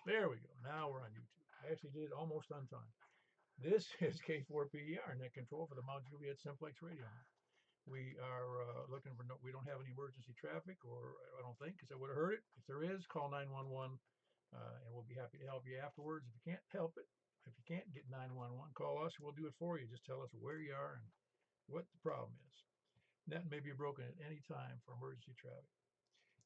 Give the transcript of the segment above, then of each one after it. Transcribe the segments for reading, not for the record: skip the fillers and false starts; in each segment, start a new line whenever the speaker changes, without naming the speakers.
There we go. Now we're on YouTube. I actually did it almost on time. This is K4PER, net control for the Mount Juliet Simplex radio. We are looking for, we don't have any emergency traffic, or I don't think, because I would have heard it. If there is, call 911, and we'll be happy to help you afterwards. If you can't help it, if you can't get 911, call us. We'll do it for you. Just tell us where you are and what the problem is. Net may be broken at any time for emergency traffic.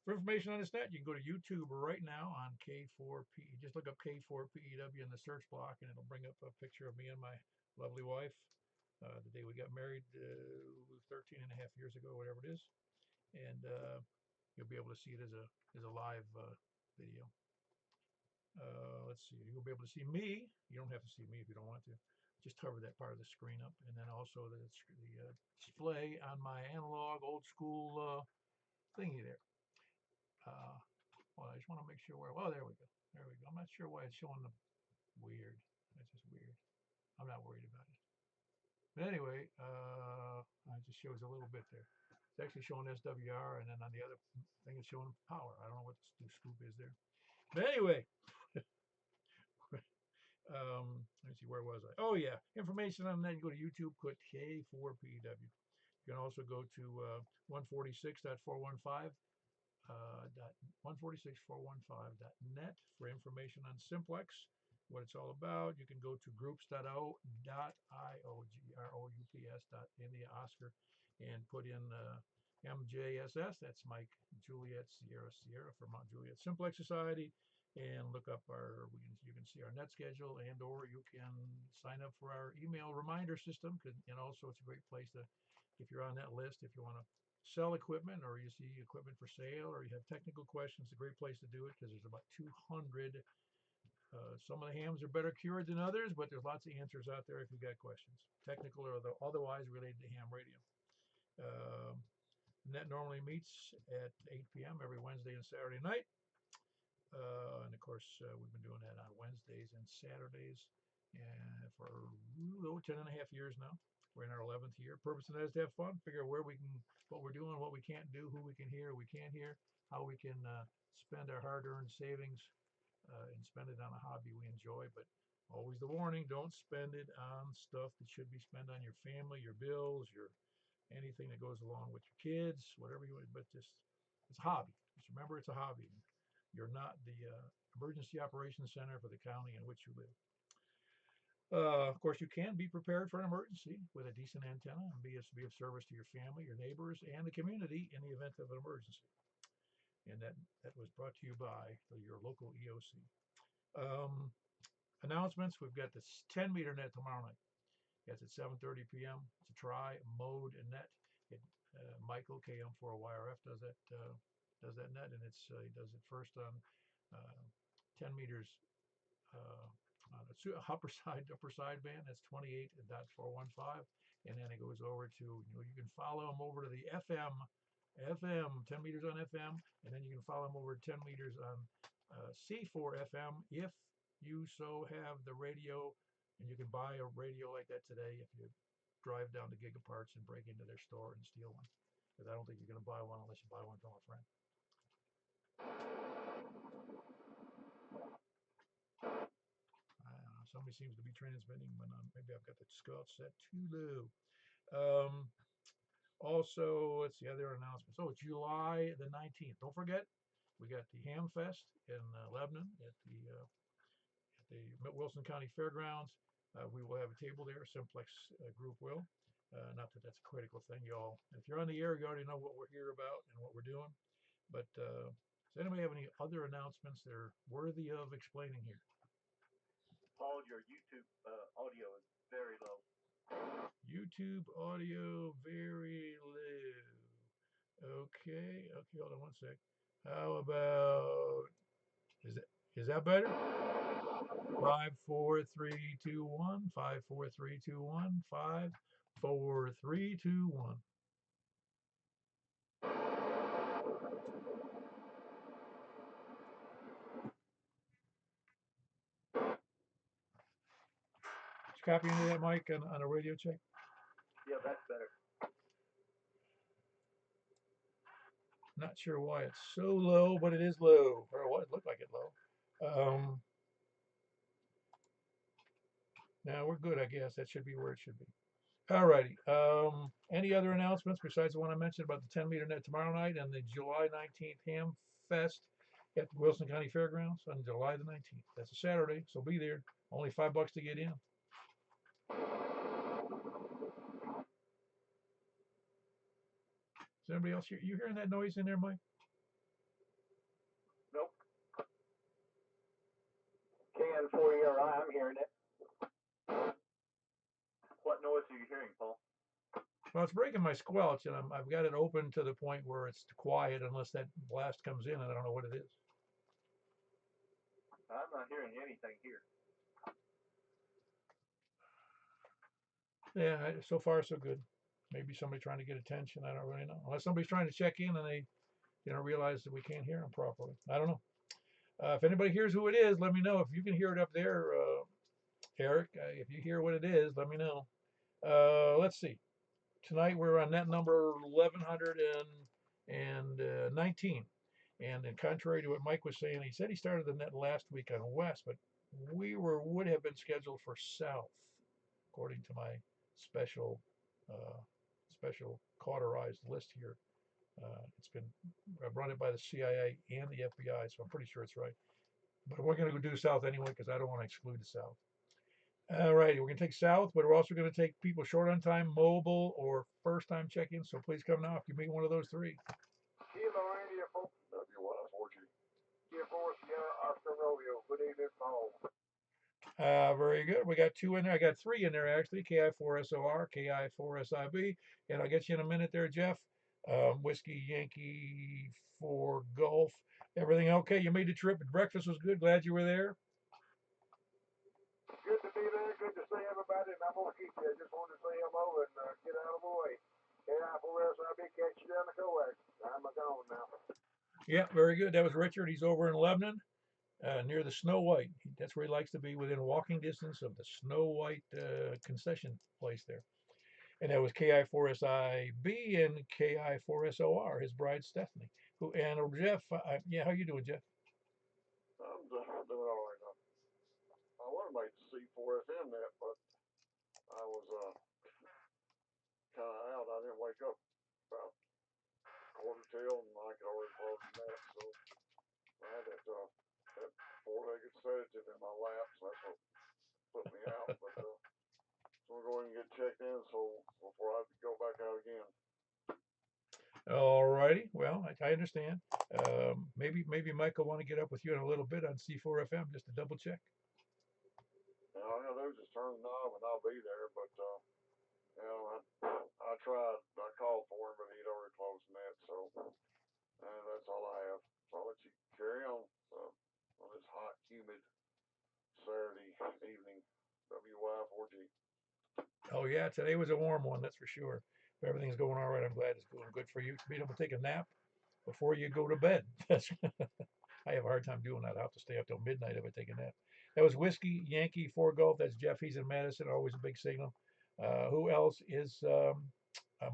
For information on this net, you can go to YouTube right now on K4P. Just look up K4PEW in the search block, and it'll bring up a picture of me and my lovely wife the day we got married 13 and a half years ago, whatever it is. And you'll be able to see it as a live video. Let's see. You'll be able to see me. You don't have to see me if you don't want to. Just cover that part of the screen up, and then also the display on my analog old school thingy there. Well, I just want to make sure where. Well, there we go. There we go. I'm not sure why it's showing the weird. That's just weird. I'm not worried about it. But anyway, it just shows a little bit there. It's actually showing SWR, and then on the other thing, it's showing power. I don't know what the scoop is there. But anyway, let me see, where was I? Oh yeah, information on that. You go to YouTube, put K4PW. You can also go to 146.415. 146.415.net for information on Simplex, what it's all about. You can go to groups.io, groups.india Oscar, and put in MJSS, that's Mike Juliet Sierra for Mount Juliet Simplex Society, and look up you can see our net schedule, and or you can sign up for our email reminder system, and also it's a great place to, if you're on that list, if you want to sell equipment, or you see equipment for sale, or you have technical questions, it's a great place to do it, because there's about 200 Some of the hams are better cured than others, but there's lots of answers out there if you've got questions, technical or otherwise related to ham radio. Net normally meets at 8 p.m. every Wednesday and Saturday night. And of course, we've been doing that on Wednesdays and Saturdays and for 10 and a half years now. We're in our 11th year. Purpose of that is to have fun, figure out where we can, what we're doing, what we can't do, who we can hear, we can't hear, how we can spend our hard-earned savings and spend it on a hobby we enjoy. But always the warning: don't spend it on stuff that should be spent on your family, your bills, your anything that goes along with your kids, whatever you want. But just it's a hobby. Just remember, it's a hobby. You're not the emergency operations center for the county in which you live. Of course, you can be prepared for an emergency with a decent antenna and be of service to your family, your neighbors, and the community in the event of an emergency. And that was brought to you by your local EOC. Announcements: we've got this 10-meter net tomorrow night. That's at 7:30 p.m. It's a try, mode, and net. Michael KM4YRF does that net, and he does it first on 10 meters on the upper side band. That's 28.415, and then it goes over to you can follow him over to the FM 10 meters on FM, and then you can follow him over 10 meters on C4 FM if you so have the radio, and you can buy a radio like that today if you drive down to Gigaparts and break into their store and steal one, because I don't think you're going to buy one unless you buy one from a friend. Somebody seems to be transmitting, but maybe I've got the scout set too low. Also, let's see other announcements. Oh, July the 19th. Don't forget, we got the Ham Fest in Lebanon at the Wilson County Fairgrounds. We will have a table there. Simplex group will. Not that that's a critical thing, y'all. If you're on the air, you already know what we're here about and what we're doing. But does anybody have any other announcements that are worthy of explaining here?
Paul, your YouTube audio is very low.
YouTube audio very low. Okay, hold on one sec. How about is that better? 5, 4, 3, 2, 1. 5, 4, 3, 2, 1. 5, 4, 3, 2, 1. Copy into that mic on a radio check?
Yeah, that's better.
Not sure why it's so low, but it is low. Or what it looked like it low. Now we're good, I guess. That should be where it should be. Alrighty. Any other announcements besides the one I mentioned about the 10-meter net tomorrow night and the July 19th Ham Fest at the Wilson County Fairgrounds on July the 19th? That's a Saturday, so be there. Only $5 to get in. Is anybody else here? You hearing that noise in there, Mike?
Nope. KN4ERI, I'm hearing it. What noise are you hearing, Paul?
Well, it's breaking my squelch, and I've got it open to the point where it's quiet unless that blast comes in, and I don't know what it is.
I'm not hearing anything here.
Yeah, so far so good. Maybe somebody trying to get attention. I don't really know. Unless somebody's trying to check in and they, realize that we can't hear them properly. I don't know. If anybody hears who it is, let me know. If you can hear it up there, Eric, if you hear what it is, let me know. Let's see. Tonight we're on net number 1119. And in contrary to what Mike was saying, he said he started the net last week on West, but we would have been scheduled for South, according to my special cauterized list here. I've run it by the CIA and the FBI, so I'm pretty sure it's right. But we're going to go do South anyway because I don't want to exclude the South. All righty, we're going to take South, but we're also going to take people short on time, mobile, or first time check-in. So please come now if you meet one of those three.
Kilo India, W140. G4 Sierra Oscar Romeo. Good evening, Paul.
Very good. We got 2 in there. I got 3 in there actually. KI4SOR, KI4SIB, and I'll get you in a minute there, Jeff. Whiskey Yankee 4 Golf. Everything okay? You made the trip. Breakfast was good. Glad you were there.
be there. Good to see everybody, and I'm going to keep you. I just wanted to say hello and get out of the way. KI4SIB, catch you down the coax. I'm gone now.
Yeah, very good. That was Richard. He's over in Lebanon, near the Snow White. That's where he likes to be, within walking distance of the Snow White concession place there. And that was KI4SIB and KI4SOR, his bride Stephanie. Who and Jeff, yeah, how you doing, Jeff?
I'm doing all right. I want to make the C4FM net, but I was kind of out. I didn't wake up about quarter till, and I could already close the net, so I had that four-legged sedative in my lap, so that's what put me out. But so we're going to get checked in, so before I go back out again.
All righty. Well, I understand. Maybe Mike will want to get up with you in a little bit on C4FM just to double check.
You know, all I gotta do is just turn the knob and I'll be there. But you know, I tried. I called for him, but he'd already closed the net. So that's all I have. So I'll let you carry on on this hot, humid Saturday evening. WY4G.
Oh yeah, today was a warm one, that's for sure. If everything's going all right, I'm glad it's going good for you. Being able to take a nap before you go to bed. I have a hard time doing that. I have to stay up till midnight if I take a nap. That was Whiskey Yankee 4 Golf. That's Jeff. He's in Madison. Always a big signal. Who else is a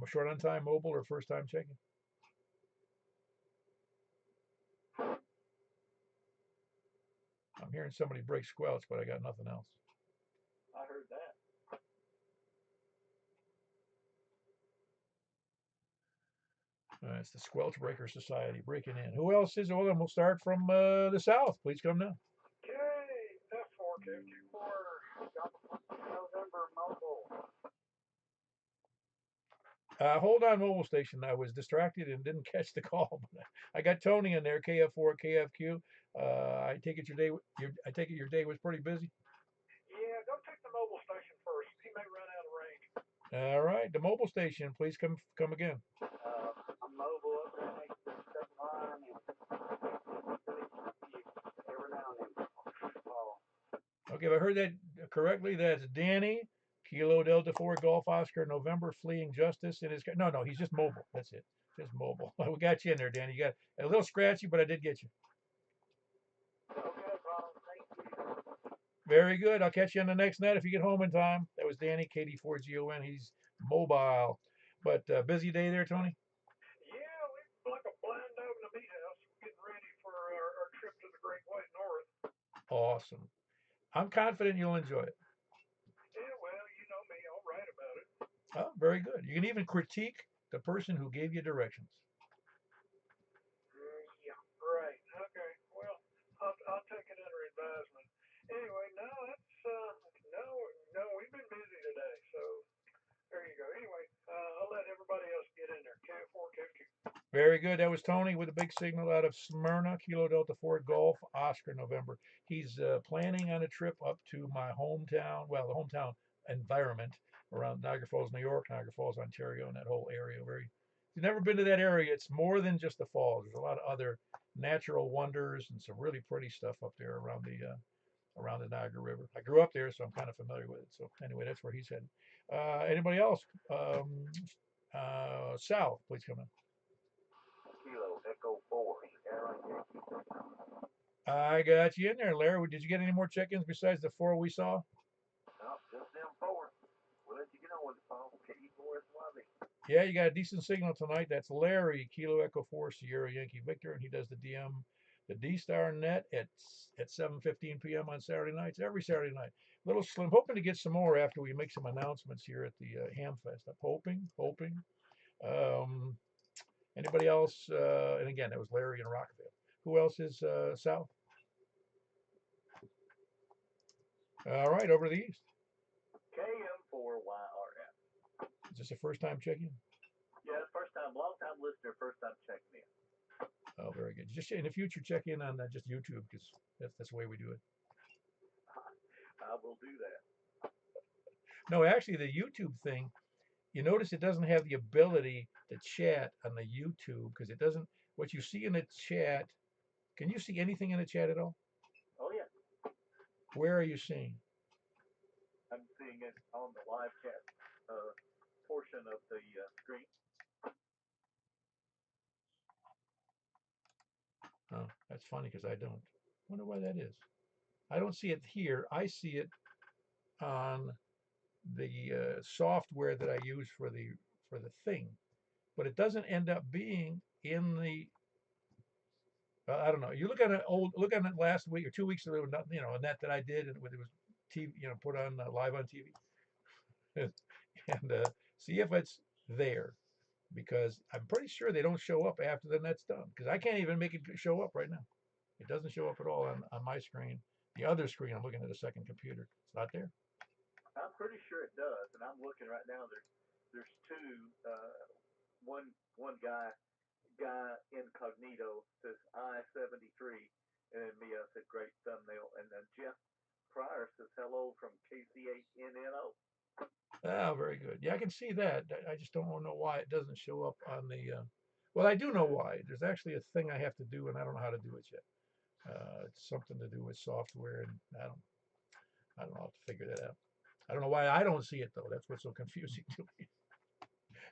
short on time mobile or first time checking? I'm hearing somebody break squelch, but I got nothing else.
I heard that.
It's the Squelch Breaker Society breaking in. Who else is? Well, then we'll start from the south. Please come now.
Okay, F454, November mobile.
Hold on, mobile station. I was distracted and didn't catch the call. But I got Tony in there, KF4, KFQ. I take it your day was pretty busy.
Yeah, go take the mobile station first. He may run out of range.
All right, the mobile station. Please come again.
I'm mobile up there next to the second line, and every now and then.
Okay, if I heard that correctly, that's Danny, Kilo Delta 4 Golf Oscar November fleeing justice in his. No, he's just mobile. That's it. Just mobile. We got you in there, Danny. You got a little scratchy, but I did get you.
Okay, Ron. Thank you.
Very good. I'll catch you on the next net if you get home in time. That was Danny, KD4GON. He's mobile. But busy day there, Tony?
Yeah, we're like a blind dog in the meat house. We're getting ready for our trip to the Great White North.
Awesome. I'm confident you'll enjoy it.
Yeah, well, you know me. I'll write about it.
Oh, very good. You can even critique the person who gave you directions.
Yeah, right. Okay. Well, I'll take it under advisement. Anyway, no, we've been busy today, so there you go. Anyway, I'll let everybody else get in there. K4, K2.
Very good. That was Tony with a big signal out of Smyrna, Kilo Delta 4 Golf, Oscar November. He's planning on a trip up to my hometown, well, the hometown environment around Niagara Falls, New York, Niagara Falls, Ontario, and that whole area. If you've never been to that area, it's more than just the falls. There's a lot of other natural wonders and some really pretty stuff up there around the Niagara River. I grew up there, so I'm kind of familiar with it. So anyway, that's where he's headed. Anybody else? Sal, please come in.
Kilo Echo 4.
I got you in there, Larry. Did you get any more check-ins besides the 4 we saw?
No, just them 4. We'll let you get on with the phone. K4SYB.
Yeah, you got a decent signal tonight. That's Larry, Kilo Echo 4 Sierra Yankee Victor, and he does the D-Star net at 7:15 p.m. on Saturday nights, every Saturday night. Little slim, hoping to get some more after we make some announcements here at the Hamfest. I'm hoping. Anybody else? And again, that was Larry in Rockville. Who else is south? All right, over to the east.
KM4YRF.
Is this a first time check-in?
Yeah, first time, long time listener, first time checking in.
Oh, very good. Just in the future, check in on just YouTube because that's the way we do it.
I will do that.
No, actually, the YouTube thing, you notice it doesn't have the ability to chat on the YouTube because it doesn't. What you see in the chat, can you see anything in the chat at all?
Oh yeah.
Where are you seeing?
I'm seeing it on the live chat portion of the screen.
Oh, that's funny because I don't. Wonder why that is. I don't see it here. I see it on the software that I use for the thing, but it doesn't end up being in the. I don't know. You look at it look at it last week or 2 weeks ago. A net that I did, and it was TV, put on live on TV, and see if it's there, because I'm pretty sure they don't show up after the net's done. Because I can't even make it show up right now. It doesn't show up at all on my screen. The other screen, I'm looking at a second computer. It's not there.
I'm pretty sure it does, and I'm looking right now. There's two. One guy incognito says I-73, and then Mia said great thumbnail, and then Jeff Pryor says hello from KC8NNO.
Oh, very good. Yeah, I can see that. I just don't know why it doesn't show up on the. Well, I do know why. There's actually a thing I have to do, and I don't know how to do it yet. It's something to do with software, and I don't know how to figure that out. I don't know why I don't see it though. That's what's so confusing to me.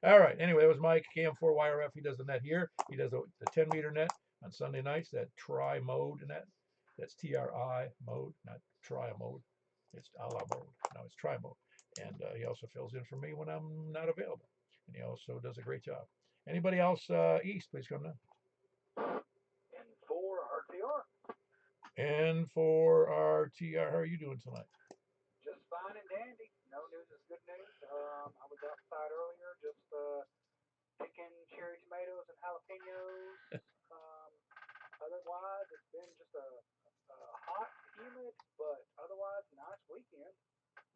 All right. Anyway, that was Mike, Cam4YRF. He does the net here. He does the 10-meter net on Sunday nights. That tri mode net. That's TRI mode, not tri mode. It's a la mode. No, it's tri mode. And he also fills in for me when I'm not available. And he also does a great job. Anybody else east, please come down.
And for RTR.
And for RTR, how are you doing tonight?
Just fine and dandy. No news is good news. I was outside earlier just picking cherry tomatoes and jalapenos. Otherwise, it's been just a hot, humid, but otherwise nice weekend.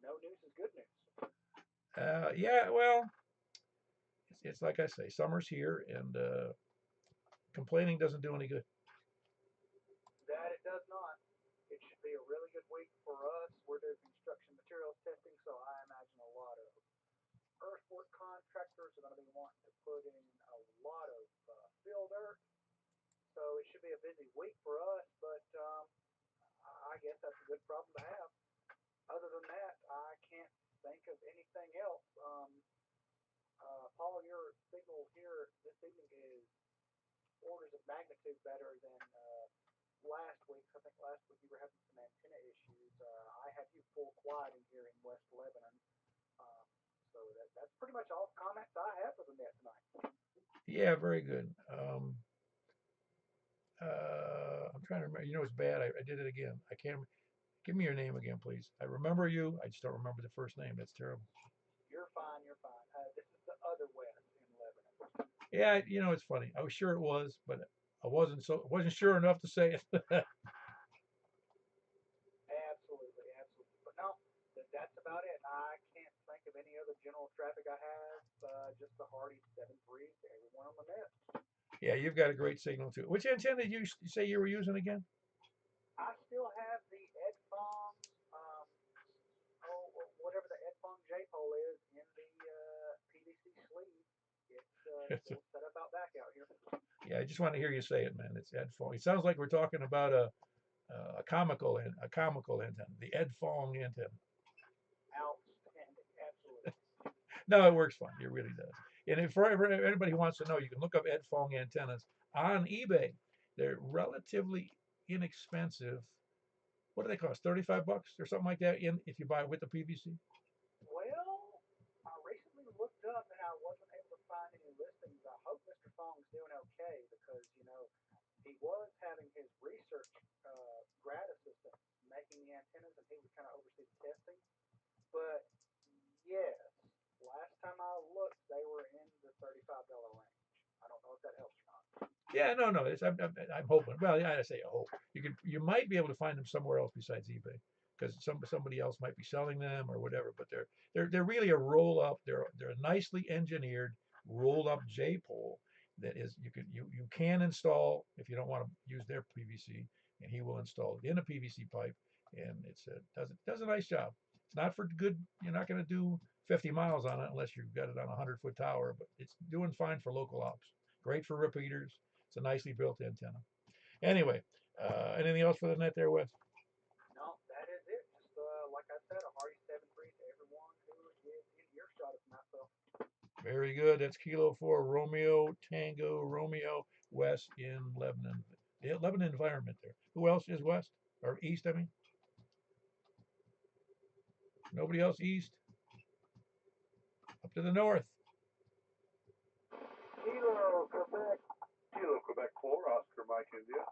No news is good news.
Yeah, well, it's like I say, summer's here, and complaining doesn't do any good.
That it does not. It should be a really good week for us. We're doing construction materials testing, so I imagine a lot of earthwork contractors are going to be wanting to put in a lot of fill dirt. So it should be a busy week for us, but I guess that's a good problem to have. Other than that, I can't think of anything else. Paul, your signal here this evening is orders of magnitude better than last week. I think last week you were having some antenna issues. I have you full quiet in here in West Lebanon. So that's pretty much all the comments I have for the net tonight.
Yeah, very good. I'm trying to remember. It's bad. I did it again. I can't. Give me your name again, please. I remember you. I just don't remember the first name. That's terrible.
You're fine. You're fine. This is the other West in Lebanon.
Yeah, it's funny. I was sure it was, but I wasn't sure enough to say it.
Absolutely, absolutely. But no, that's about it. I can't think of any other general traffic I have. Just the Hardy 7.3 to everyone on the net.
Yeah, you've got a great signal too. Which antenna did you say you were using again?
I still have the Edfong, whatever the Edfong J pole is in the PVC sleeve. It's still set up out back out here.
Yeah, I just want to hear you say it, man. It's Ed Fong. It sounds like we're talking about a comical antenna, the Ed Fong antenna.
Outstanding, absolutely.
No, it works fine. It really does. And if for anybody who wants to know, you can look up Ed Fong antennas on eBay. They're relatively inexpensive. What do they cost? $35 or something like that. If you buy it with the PVC.
Well, I recently looked up and I wasn't able to find any listings. I hope Mr. Fong's doing okay because he was having his research grad assistant making the antennas and he would kind of oversee the testing. But yes, last time I looked, they were in the $35 range. I don't know if that helps or not.
Yeah, no. I'm hoping. Well, yeah, I say I hope you might be able to find them somewhere else besides eBay, because somebody else might be selling them or whatever. But they're really a roll up. They're a nicely engineered roll up J pole that is you can install if you don't want to use their PVC, and he will install it in a PVC pipe, and does a nice job. It's not for good. You're not going to do 50 miles on it unless you've got it on a 100-foot tower, but it's doing fine for local ops. Great for repeaters. It's a nicely built antenna. Anyway, anything else for the net there, Wes?
No, that is it. Just like I said, a Hardy 7.3 to
Very good. That's Kilo 4 Romeo Tango Romeo West in Lebanon. Yeah, Lebanon environment there. Who else is west or east? I mean, nobody else east. Up to the north.
Kilo, Quebec.
Kilo Quebec 4, Oscar Mike India.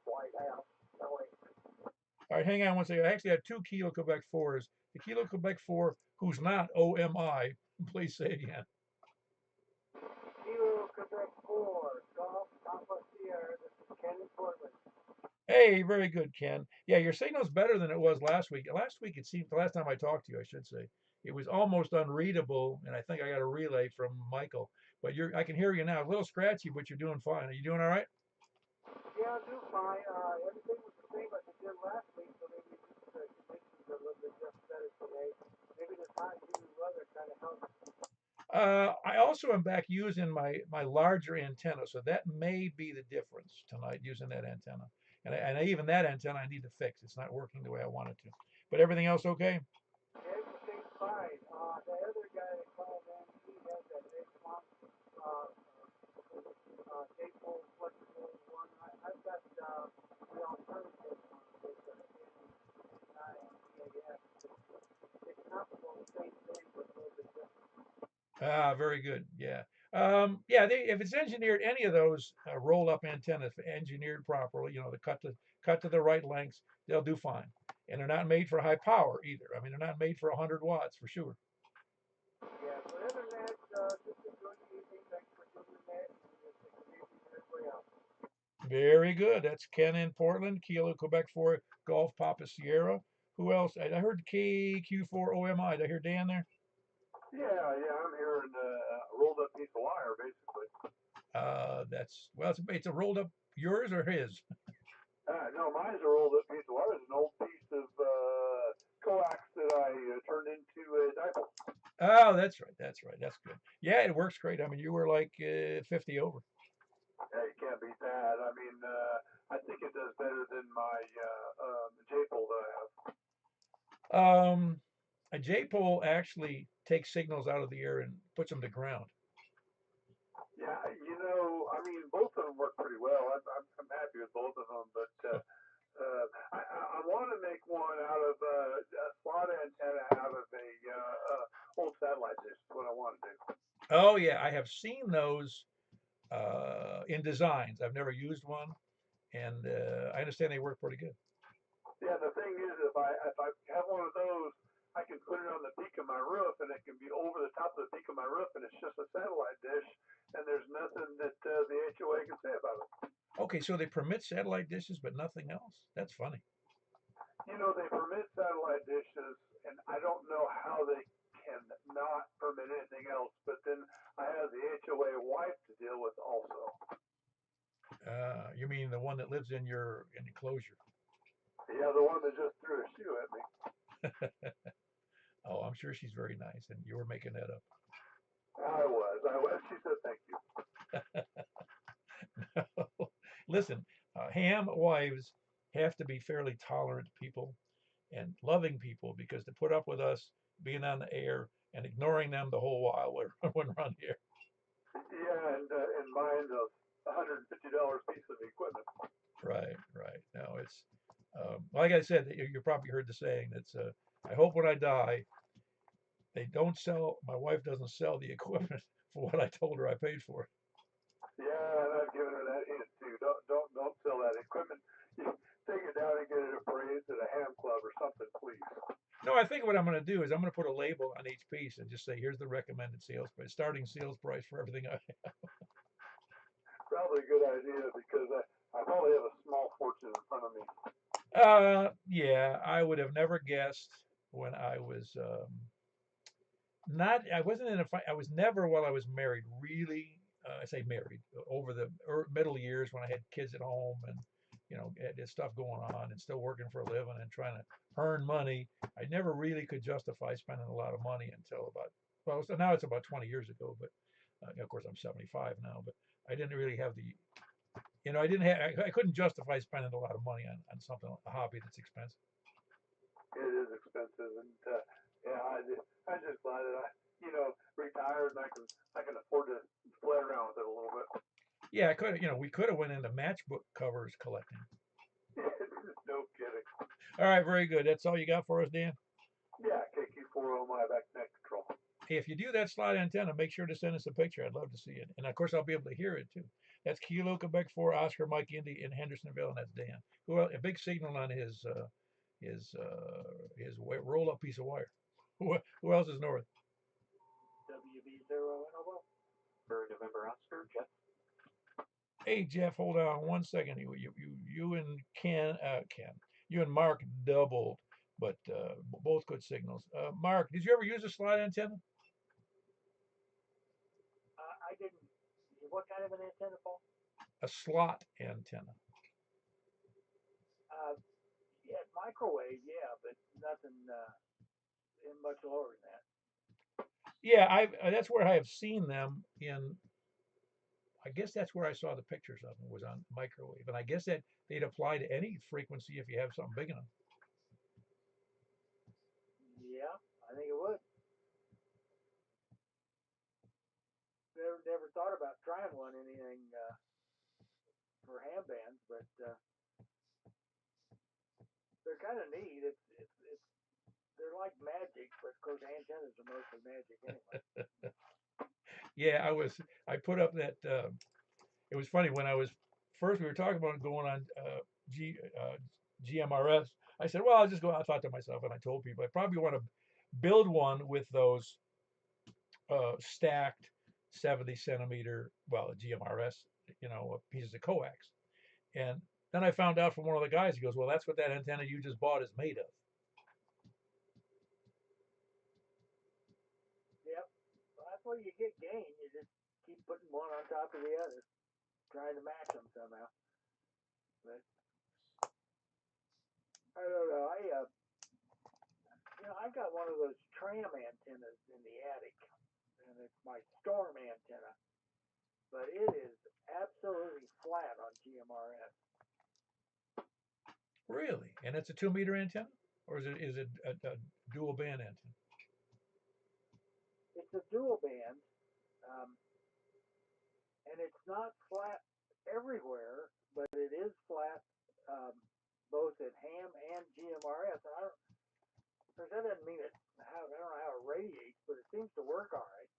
White House. No, wait.
All right, hang on one second. I actually had 2 Kilo Quebec 4s. The Kilo Quebec 4, who's not OMI. Please say again.
Kilo, Quebec 4. Golf, Papa Sierra. This is Ken in Portland.
Hey, very good, Ken. Yeah, your signal's better than it was last week. Last week, it seemed, the last time I talked to you, I should say, it was almost unreadable, and I think I got a relay from Michael. But I can hear you now. A little scratchy, but you're doing fine. Are you doing all right?
Yeah, I'm doing fine. Everything was the same as it did last week, so maybe just the conditions are a little bit just better today. Maybe this hot, humid weather kind of helps.
I also am back using my larger antenna, so that may be the difference tonight using that antenna. And even that antenna I need to fix. It's not working the way I want it to. But everything else okay?
Everything's fine. The other guy that called in, he has that big one, J-pole flexible one. I've got the alternative one with the N9 DAF. It's not the same thing, but a little bit different.
Very good. Yeah. If it's engineered, any of those roll-up antennas, engineered properly, the cut to the right lengths, they'll do fine. And they're not made for high power either. I mean, they're not made for 100 watts for sure.
Yeah, but other than that, just enjoy the evening. Thanks for doing that. And just take it easy to everybody else.
Very good. That's Ken in Portland, Kilo Quebec 4 Golf Papa Sierra. Who else? I heard KQ4 OMI. Did I hear Dan there?
Yeah, I'm hearing a rolled up piece of wire, basically.
It's a rolled up, yours or his?
No, mine's a rolled up piece of wire. It's an old piece of coax that I turned into a dipole.
Oh, that's right. That's right. That's good. Yeah, it works great. I mean, you were like 50 over.
Yeah, you can't beat that. I mean, I think it does better than my J-pole that I have.
A J-pole actually takes signals out of the air and puts them to ground.
Yeah, I mean, both of them work pretty well. I'm happy with both of them, but I want to make one out of a slot antenna out of a old satellite dish. Is what I want to do.
Oh yeah, I have seen those in designs. I've never used one, and I understand they work pretty good.
Yeah, the thing is, if I have one of those, I can put it on the peak of my roof, and it can be over the top of the peak of my roof, and it's just a satellite dish, and there's nothing that the HOA can say about it.
Okay, so they permit satellite dishes, but nothing else. That's funny.
They permit satellite dishes, and I don't know how they can not permit anything else. But then I have the HOA wife to deal with also.
You mean the one that lives in your enclosure?
Yeah, the one that just threw a shoe at me.
Oh, I'm sure she's very nice, and you were making that up.
I was. She said thank you.
Listen, ham wives have to be fairly tolerant people and loving people, because to put up with us being on the air and ignoring them the whole while we're on here.
Yeah, and buying a $150 piece of equipment.
Right. No, it's like I said, you probably heard the saying that's I hope when I die, my wife doesn't sell the equipment for what I told her I paid for it.
Yeah, and I've given her that hint too. Don't sell that equipment. You take it down and get it appraised at a ham club or something, please.
No, I think what I'm going to do is I'm going to put a label on each piece and just say, here's the recommended sales price, starting sales price for everything I have.
Probably a good idea, because I probably have a small fortune in front of me.
Yeah, I would have never guessed when I was I wasn't in a fight. I was never, while I was married, really, I say married, over the middle years when I had kids at home and, had stuff going on and still working for a living and trying to earn money. I never really could justify spending a lot of money until so now it's about 20 years ago, but of course I'm 75 now, but I didn't really have I couldn't justify spending a lot of money on something, a hobby that's expensive.
It is expensive, and
Yeah, I'm just glad that retired and I can afford to play around with it a little bit.
Yeah, I could have, we could have went into matchbook covers collecting.
No kidding.
All right, very good. That's all you got for us, Dan?
Yeah, KQ4OMI back net control.
Hey, if you do that slide antenna, make sure to send us a picture. I'd love to see it. And of course, I'll be able to hear it too. That's Kilo Quebec 4 Oscar Mike Indy in Hendersonville, and that's Dan. Who a big signal on his roll up piece of wire. Who else is north?
WB0NOO.
For November Oscar, Jeff.
Hey Jeff, hold on one second. You and you and Mark doubled, but both good signals. Mark, did you ever use a slide antenna?
I didn't. What kind of an antenna, Paul?
A slot antenna.
Yeah, microwave, yeah, but nothing much lower than that.
Yeah, that's where I have seen them in. I guess that's where I saw the pictures of them was on microwave, and I guess that they'd apply to any frequency if you have something big enough.
Yeah, I think it would. Never thought about trying anything for ham bands, but they're kind of neat. They're like magic, but of course antennas are mostly magic anyway.
Yeah, I put up that. It was funny when we were talking about going on GMRS. I said, well, I'll just go. I thought to myself, and I told people I probably want to build one with those stacked 70 centimeter, well, GMRS, pieces of coax. And then I found out from one of the guys, he goes, well, that's what that antenna you just bought is made of.
Yep. Well, that's where you get gain. You just keep putting one on top of the other, trying to match them somehow. But I don't know. I've got one of those tram antennas in the attic, and it's my storm antenna, but it is absolutely flat on GMRS.
Really? And it's a 2-meter antenna, or is it a dual band antenna?
It's a dual band, and it's not flat everywhere, but it is flat both at ham and GMRS. That doesn't mean I don't know how it radiates, but it seems to work all right.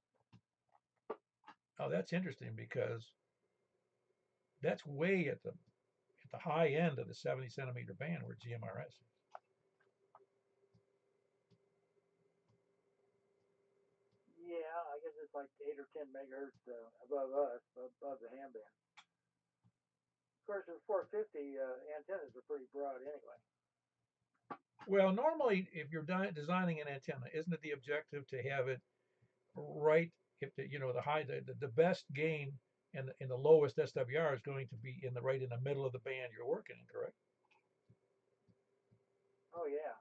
Oh, that's interesting because that's way at the high end of the 70 centimeter band where GMRS is.
Yeah, I guess it's like 8 or 10 megahertz above us, above the ham band. Of course, the 450 antennas are pretty broad anyway.
Well, normally, if you're designing an antenna, isn't it the objective to have it right? If the best gain and the lowest SWR is going to be right in the middle of the band you're working in, correct?
Oh yeah.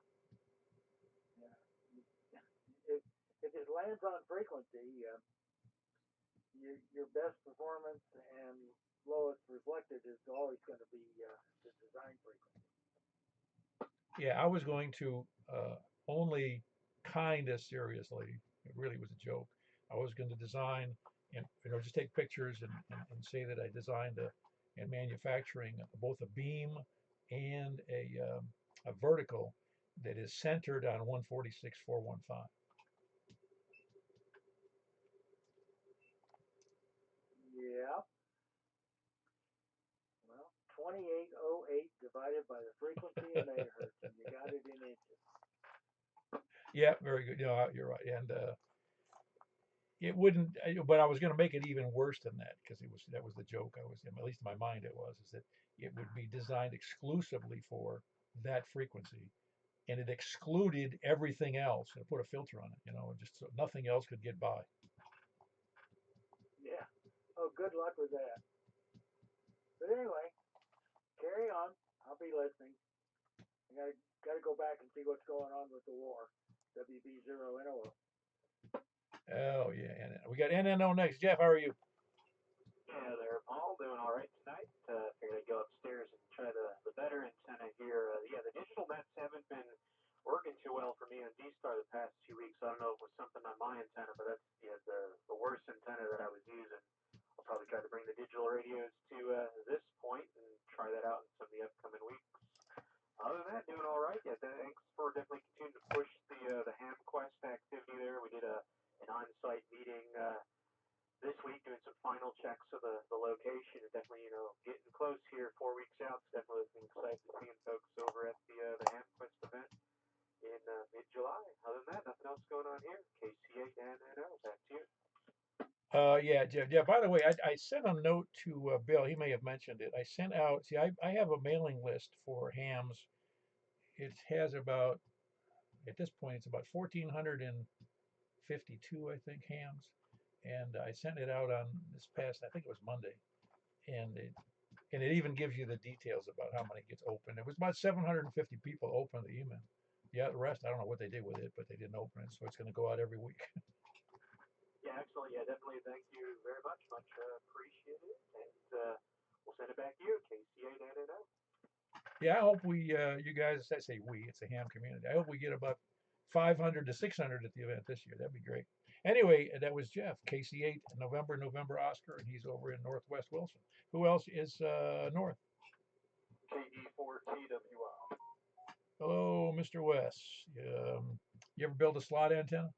If it lands on frequency, your best performance and lowest reflected is always going to be the design frequency.
Yeah, I was going to only kind of seriously, it really was a joke. I was going to design and just take pictures and say that I designed and manufacturing both a beam and a vertical that is centered on 146.415.
Yeah. Well, 2808 divided by the frequency in megahertz, and you got it in inches.
Yeah, very good. You're right. And it wouldn't, but I was going to make it even worse than that because that was the joke. At least in my mind, is that it would be designed exclusively for that frequency, and it excluded everything else and put a filter on it. Just so nothing else could get by.
Yeah. Oh, good luck with that. But anyway, carry on. I'll be listening. I gotta go back and see what's going on with the war. WB0NOO.
Oh yeah, and we got NNO next. Jeff, how are you?
Yeah, there, Paul. Doing all right tonight. Figured I'd go upstairs and try the better antenna here. Yeah, the digital nets haven't been working working too well for me on D-Star the past 2 weeks. I don't know if it was something on my antenna, but that's the worst antenna that I was using. I'll probably try to bring the digital radios to this point and try that out in some of the upcoming weeks. Other than that, doing all right. Yeah, thanks for definitely continuing to push the HamQuest activity there. We did an on-site meeting this week doing some final checks of the location, and definitely getting close here 4 weeks out. So definitely looking excited to seeing folks over at the HamQuest event in mid-July. Other than that, nothing else going on here. KC8 and back to you.
Yeah, Jeff. Yeah, by the way, I sent a note to Bill. He may have mentioned it. I sent out, see, I have a mailing list for hams. It has about, at this point, it's about 1,452, I think, hams. And I sent it out on this past, I think it was Monday. And it even gives you the details about how many gets opened. It was about 750 people opened the email. Yeah, the rest, I don't know what they did with it, but they didn't open it. So it's going to go out every week.
Yeah, excellent. Yeah, definitely. Thank you very much. Much appreciated. And we'll send it back to you, KC8 and
Yeah, I hope you guys, I say we, it's a ham community. I hope we get about 500 to 600 at the event this year. That'd be great. Anyway, that was Jeff, KC8, November Oscar, and he's over in Northwest Wilson. Who else is north?
KE4TWI.
Hello, Mr. West. You ever build a slot antenna?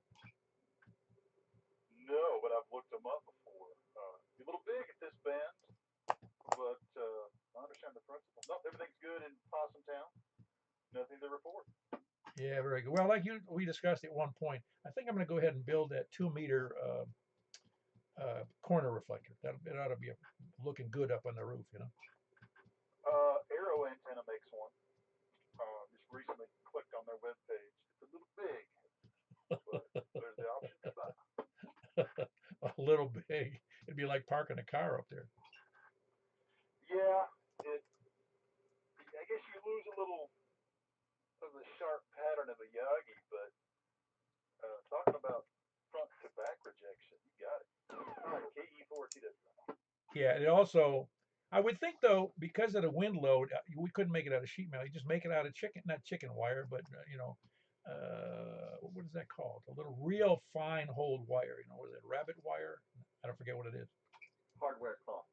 No, but I've looked them up before. A little big at this band, but I understand the principle. No, everything's good in Possum Town. Nothing to report.
Yeah, very good. Well, like we discussed at one point, I think I'm going to go ahead and build that 2-meter corner reflector. It ought to be looking good up on the roof,
Arrow Antenna makes one. Just recently clicked on their webpage. It's a little big, but there's the option to buy.
A little big. It'd be like parking a car up there.
Yeah, I guess you lose a little of the sharp pattern of a Yagi, but talking about front to back rejection, you got it. All right, KE4TW.
Yeah, and it also, I would think though, because of the wind load, we couldn't make it out of sheet metal. You just make it out of not chicken wire, but what is that called? A little real fine hold wire. What is it? Rabbit wire? I don't forget what it is.
Hardware cloth.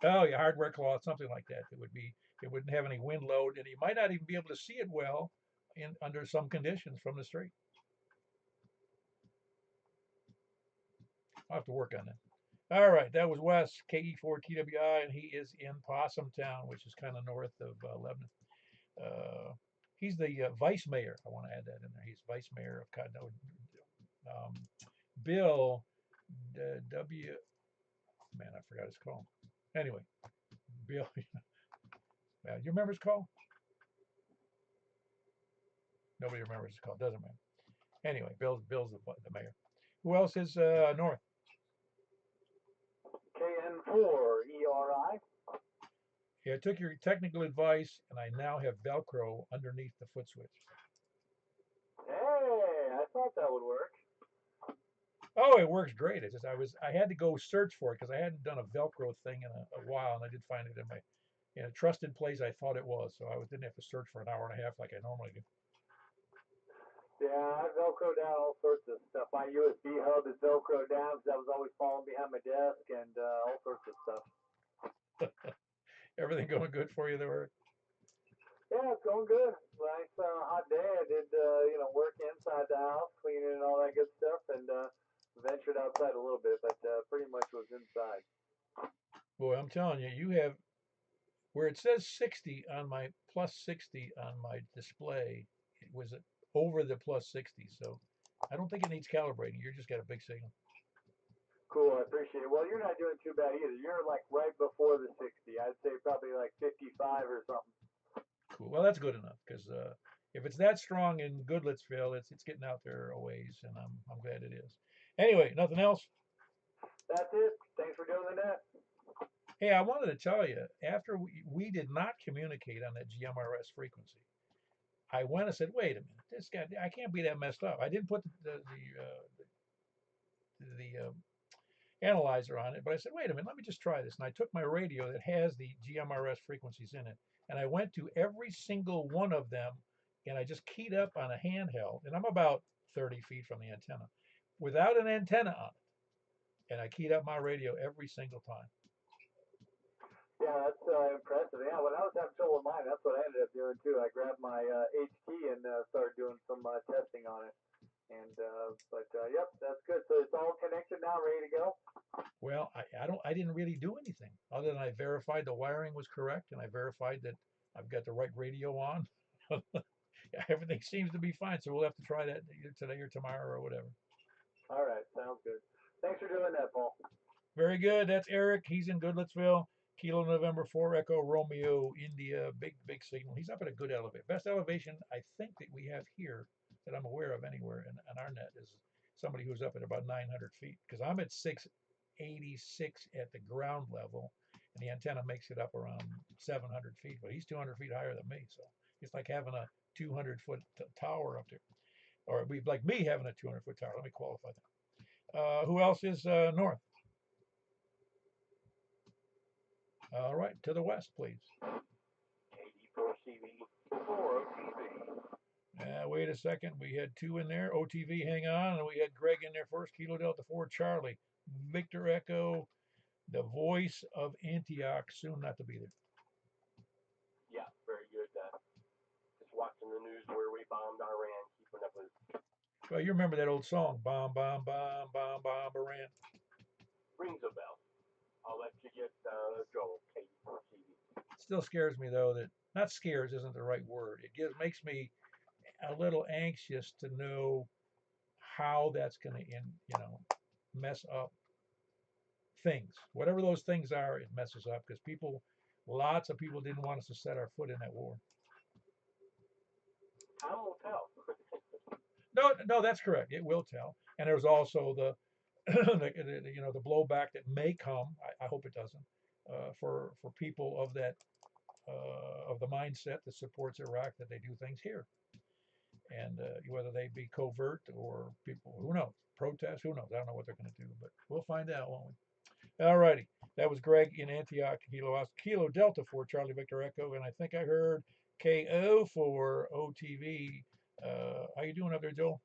Oh yeah, hardware cloth, something like that. It wouldn't have any wind load, and you might not even be able to see it well under some conditions from the street. I'll have to work on that. All right, that was Wes, KE4TWI, and he is in Possum Town, which is kind of north of Lebanon. He's the vice mayor. I want to add that in there. He's vice mayor of Cotton. Bill W. Man, I forgot his call. Anyway, Bill. You remember his call? Nobody remembers his call. Doesn't matter. Anyway, Bill's the mayor. Who else is north?
KN4ERI.
Yeah, I took your technical advice, and I now have Velcro underneath the foot switch.
Hey, I thought that would work.
Oh, it works great. It's just I had to go search for it because I hadn't done a Velcro thing in a while, and I did find it in a trusted place I thought it was. So I didn't have to search for an hour and a half like I normally do.
Yeah, I Velcro down all sorts of stuff. My USB hub is Velcro down because I was always falling behind my desk and all sorts of stuff.
Everything going good for you there?
Yeah, it's going good. Nice hot day. I did work inside the house, cleaning and all that good stuff, and ventured outside a little bit, but pretty much was inside.
Boy, I'm telling you, you have where it says 60 on my plus 60 on my display. It was over the plus 60, so I don't think it needs calibrating. You just got a big signal.
Cool, I appreciate it. Well, you're not doing too bad either. You're like right before the 60. I'd say probably like 55 or something.
Cool. Well, that's good enough because if it's that strong in Goodlettsville, it's getting out there a ways, and I'm glad it is. Anyway, nothing else?
That's it. Thanks for doing the net.
Hey, I wanted to tell you, after we did not communicate on that GMRS frequency, I went and said, wait a minute, this guy, I can't be that messed up. I didn't put the analyzer on it, but I said, wait a minute, let me just try this. And I took my radio that has the GMRS frequencies in it, and I went to every single one of them and I just keyed up on a handheld, and I'm about 30 feet from the antenna, without an antenna on it, and I keyed up my radio every single time.
Yeah, that's impressive. Yeah, when I was having trouble with mine, that's what I ended up doing too. I grabbed my H key and started doing some testing on it. And yep, that's good. So it's all connected now, ready to go.
Well, I didn't really do anything other than I verified the wiring was correct, and I verified that I've got the right radio on. Everything seems to be fine, so we'll have to try that today or tomorrow or whatever.
All right, sounds good. Thanks for doing that, Paul.
Very good. That's Eric. He's in Goodlettsville. Kilo November 4 Echo Romeo India. Big signal. He's up at a good elevation. Best elevation I think that we have here that I'm aware of anywhere in our net is somebody who's up at about 900 feet, because I'm at 686 at the ground level, and the antenna makes it up around 700 feet, but he's 200 feet higher than me, so it's like having a 200-foot tower up there, or it'd be like me having a 200-foot tower. Let me qualify that. Who else is north? All right, to the west, please.
KD4CV4 OTV.
Wait a second. We had two in there. OTV, hang on. And we had Greg in there first. Kilo Delta 4 Charlie. Victor Echo, the voice of Antioch, soon not to be there.
Yeah, very good. Just watching the news where we bombed Iran, keeping up with.
Well, you remember that old song, Bomb, Bomb, Bomb, Bomb, Bomb, Iran.
Rings a bell. I'll let you get Joel, KD4CV.
Still scares me, though, that, not scares isn't the right word. It makes me a little anxious to know how that's going to, mess up things. Whatever those things are, it messes up, because lots of people didn't want us to set our foot in that war.
Time will tell.
No, that's correct. It will tell. And there's also the the blowback that may come. I hope it doesn't. For people of that of the mindset that supports Iraq, that they do things here, and whether they be covert or people, who knows, protest, who knows. I don't know what they're going to do, but we'll find out, won't we? All righty. That was Greg in Antioch, Kilo Delta for Charlie Victor Echo, and I think I heard KO for OTV. How you doing up there, Joel?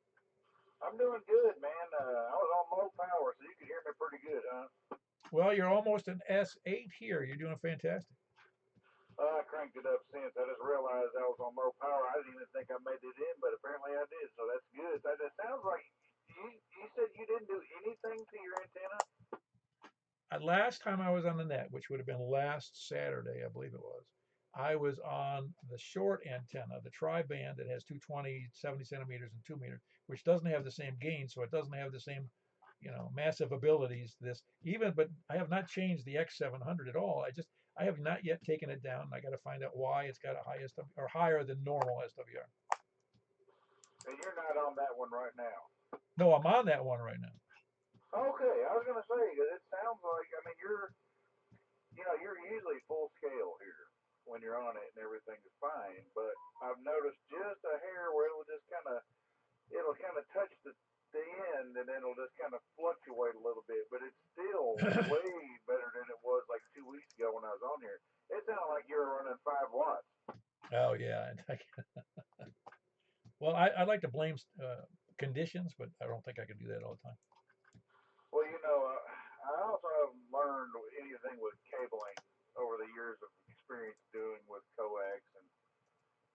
I'm doing good, man. I was on low power, so you could hear me pretty good, huh?
Well, you're almost an S8 here. You're doing fantastic.
I cranked it up since. I just realized I was on low power. I didn't even think I made it in, but apparently I did, so that's good. That sounds like you said you didn't do anything to your antenna?
Last time I was on the net, which would have been last Saturday, I believe it was, I was on the short antenna, the tri-band that has 220, 70 centimeters, and 2 meters, which doesn't have the same gain, so it doesn't have the same, massive abilities. But I have not changed the X700 at all. I have not yet taken it down. I got to find out why it's got a higher than normal SWR.
And you're not on that one right now?
No, I'm on that one right now.
Okay, I was gonna say, it sounds like, I mean, you're usually full scale here when you're on it and everything is fine, but I've noticed just a hair where it'll kind of touch the end, and then it'll just kind of fluctuate a little bit, but it's still way better than it was like 2 weeks ago when I was on here. It sounded like you were running 5 watts.
Oh yeah. Well, I'd like to blame conditions, but I don't think I can do that all the time.
Well, I also have learned anything with cabling over the years of experience doing with coax and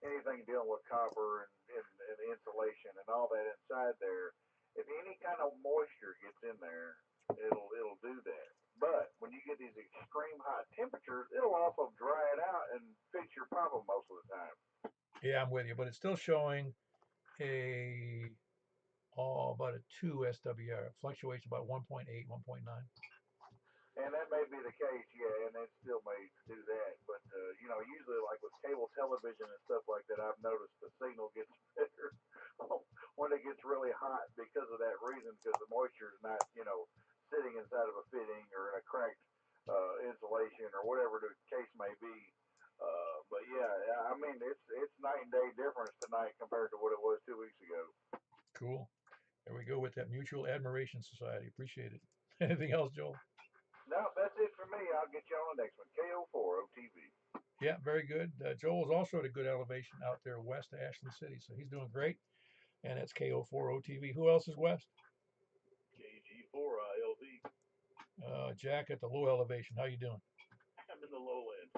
anything dealing with copper and insulation and all that inside there. If any kind of moisture gets in there, it'll do that. But when you get these extreme high temperatures, it'll also dry it out and fix your problem most of the time.
Yeah, I'm with you, but it's still showing about a 2 SWR, fluctuation about 1.8, 1.9.
And that may be the case, yeah, and it still may do that. But, usually like with cable television and stuff like that, I've noticed the signal gets better when it gets really hot because of that reason, because the moisture is not, sitting inside of a fitting or in a cracked insulation or whatever the case may be. But yeah, I mean, it's night and day difference tonight compared to what it was 2 weeks ago.
Cool. There we go with that Mutual Admiration Society. Appreciate it. Anything else, Joel?
No, that's it for me. I'll get you on the next one. KO4 OTV.
Yeah, very good. Joel's also at a good elevation out there west of Ashland City, so he's doing great. And that's KO4OTV. Who else is west?
KG4ILV.
Jack at the low elevation. How you doing?
I'm in the low end.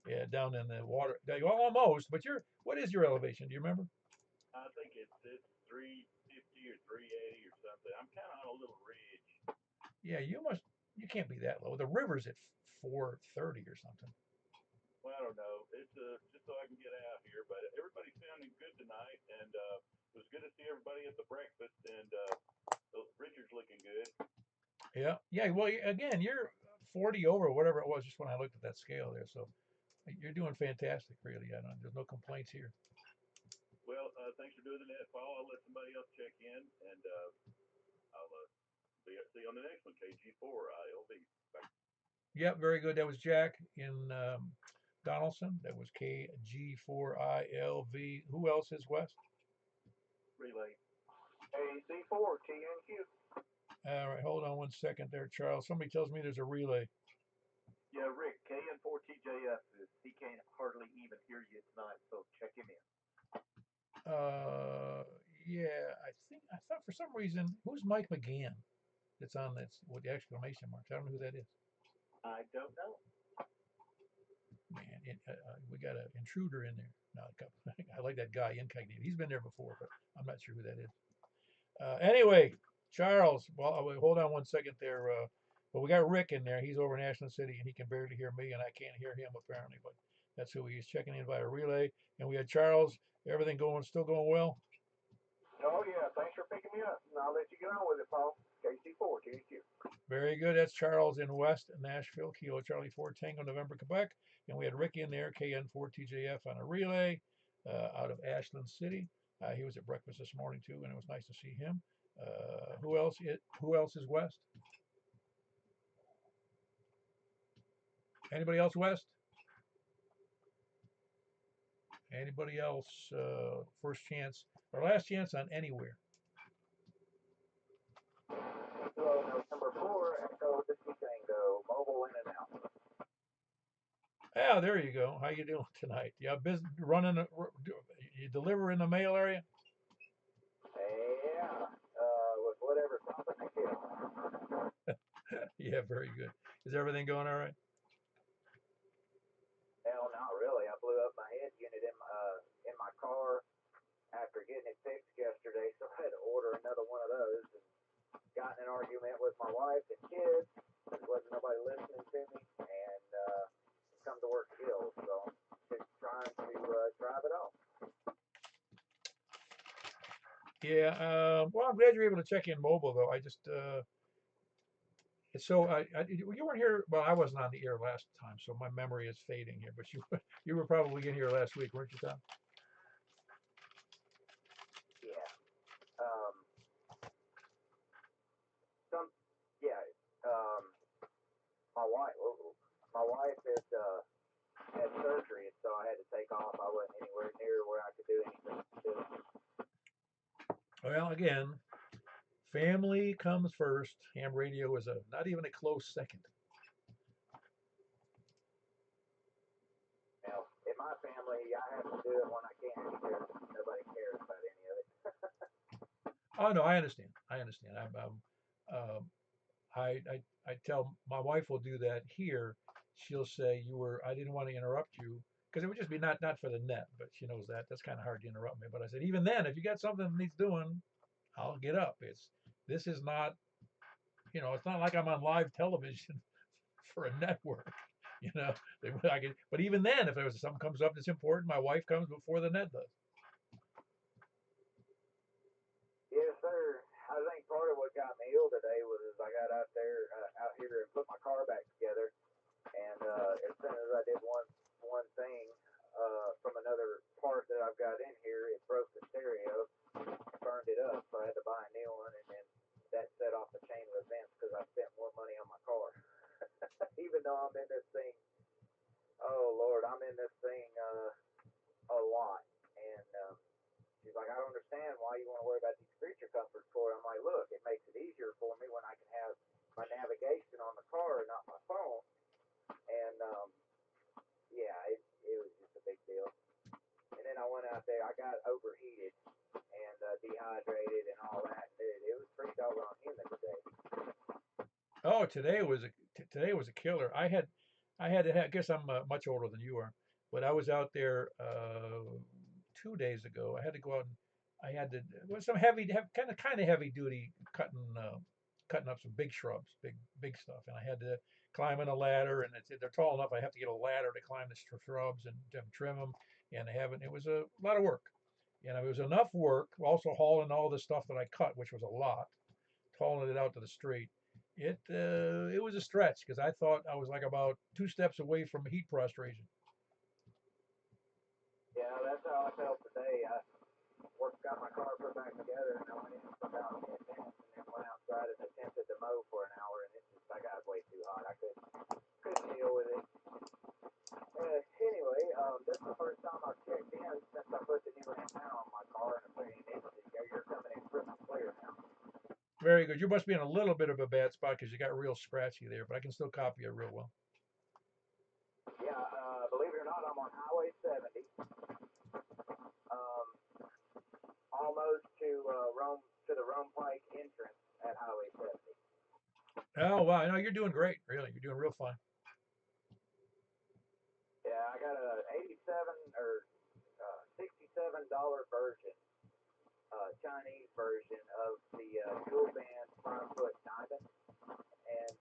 Yeah, down in the water. Almost, but what is your elevation? Do you remember?
I think it's 350 or 380 or something. I'm kind of on a little ridge.
Yeah, you can't be that low. The river's at 430 or something.
Well, I don't know. It's just so I can get out here, but everybody's sounding good tonight, and it was good to see everybody at the breakfast, and Richard's looking good.
Yeah, yeah. Well, again, you're 40 over, whatever it was, just when I looked at that scale there. So you're doing fantastic, really. There's no complaints here.
Well, thanks for doing that, Paul. I'll let somebody else check in, and I'll see you on the next one, KG4ILV. Bye.
Yep, very good. That was Jack in Donaldson. That was KG4ILV. Who else is west?
Relay.
AC4 TNQ.
All right, hold on 1 second there, Charles. Somebody tells me there's a relay.
Yeah, Rick, KN4TJF he can't hardly even hear you tonight, so check him in.
Yeah, I thought for some reason, who's Mike McGann that's on this with the exclamation marks? I don't know who that is.
I don't know.
Man, we got an intruder in there. No, I like that guy, Incognito. He's been there before, but I'm not sure who that is. Anyway, Charles, well, hold on 1 second there. But we got Rick in there. He's over in Ashland City, and he can barely hear me, and I can't hear him apparently. But that's who he is, checking in via relay. And we had Charles. Everything still going well?
Oh, yeah. Thanks for picking me up. And I'll let you get on with it, Paul. KC4 TNQ.
Very good. That's Charles in West Nashville, Kilo Charlie 4 Tango November, Quebec. And we had Rick in there, KN4TJF on a relay out of Ashland City. He was at breakfast this morning too, and it was nice to see him. Who else is west? Anybody else west? Anybody else? First chance or last chance on anywhere?
So, number 4, Echo Whiskey Tango, mobile in and out.
Yeah, there you go. How you doing tonight? Yeah, business running. You deliver in the mail area?
Yeah, with whatever topic I get.
Yeah, very good. Is everything going all right?
Hell, not really. I blew up my head unit in my car after getting it fixed yesterday, so I had to order another one of those. And got in an argument with my wife and kids. There wasn't nobody listening to me, and come to work ill. So just trying to drive it off.
Yeah. Well, I'm glad you're able to check in mobile, though. I just so you weren't here. Well, I wasn't on the air last time, so my memory is fading here. But you were probably in here last week, weren't you, Tom?
Yeah. Some. Yeah. Um. My wife had surgery, and so I had to take off. I wasn't anywhere near where I could do anything.
Well, again, family comes first. Ham radio is not even a close second.
Now, in my family, I have to do it when I can because nobody cares about any of it.
Oh no, I understand. I tell my wife will do that here. She'll say I didn't want to interrupt you because it would just be not for the net, but she knows that that's kind of hard to interrupt me. But I said even then, if you got something that needs doing, I'll get up. This is not, it's not like I'm on live television for a network. But even then, if there was something comes up that's important, my wife comes before the net does.
Yes, sir. I think part of what got me ill today was I got out here and put my car back together, and as soon as I did one thing from another part that I've got in here, it broke the stereo, burned it up, so I had to buy a new one, and then that set off the chain of events because I spent more money on my car, even though I'm in this thing. Oh Lord, I'm in this thing a lot, and she's like, I don't understand why you want to worry about these creature comforts for. I'm like, look, it makes it easier for me when I can have my navigation on the car and not my phone. And
yeah, it was just a big deal. And then I went out there, I got overheated and dehydrated and all that. It was pretty doggone humid today.
Oh, today was a killer. I guess I'm much older than you are, but I was out there 2 days ago. I had to go out and I had to was some kind of heavy duty cutting up some big shrubs, big stuff, and I had to climb on a ladder, and they're tall enough. I have to get a ladder to climb the shrubs and trim them, and I haven't. It was a lot of work, and it was enough work. Also hauling all the stuff that I cut, which was a lot, hauling it out to the street. It was a stretch because I thought I was like about 2 steps away from heat prostration.
Yeah, that's how I felt today. I got my car put back together, and I went in for about 10 minutes, and then went outside and attempted to mow for an hour, and I got way too hot. I couldn't deal with it. Anyway, this is the first time I've checked in since I put the new antenna on my car and I put it in. You're coming in crystal clear now.
Very good. You must be in a little bit of a bad spot because you got real scratchy there, but I can still copy it real well.
Yeah, believe it or not, I'm on Highway 70, almost to the Rome Pike entrance at Highway 70.
Oh wow, no, you're doing great. Really, you're doing real fine.
Yeah, I got a 87 or $67 version, Chinese version of the dual band 5-foot diamond, and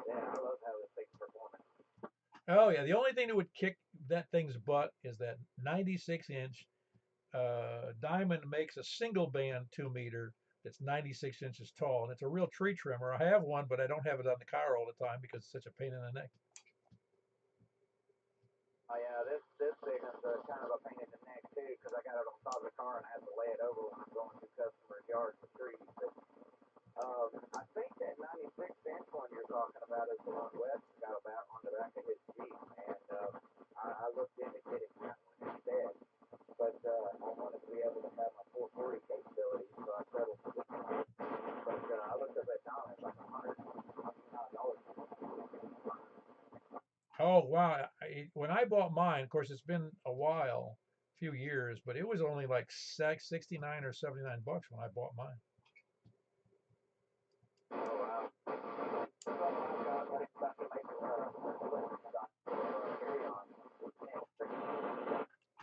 yeah, I love how this thing's performing.
Oh yeah, the only thing that would kick that thing's butt is that 96-inch diamond makes a single band 2 meter that's 96 inches tall, and it's a real tree trimmer. I have one, but I don't have it on the car all the time because it's such a pain in the neck.
Oh yeah, this thing is kind of a pain in the neck too, because I got it on top of the car and I have to lay it over when I'm going through customers' yards with trees. But I think that 96-inch one you're talking about is the one Wes got about on the back of his Jeep, and I looked into getting that one instead. But I wanted to be able to have my 440 capability, so I settled for this one. But I looked up at Don, it's like $129.
Oh wow! When I bought mine, of course, it's been a while, few years, but it was only like 69 or 79 bucks when I bought mine.
Oh wow.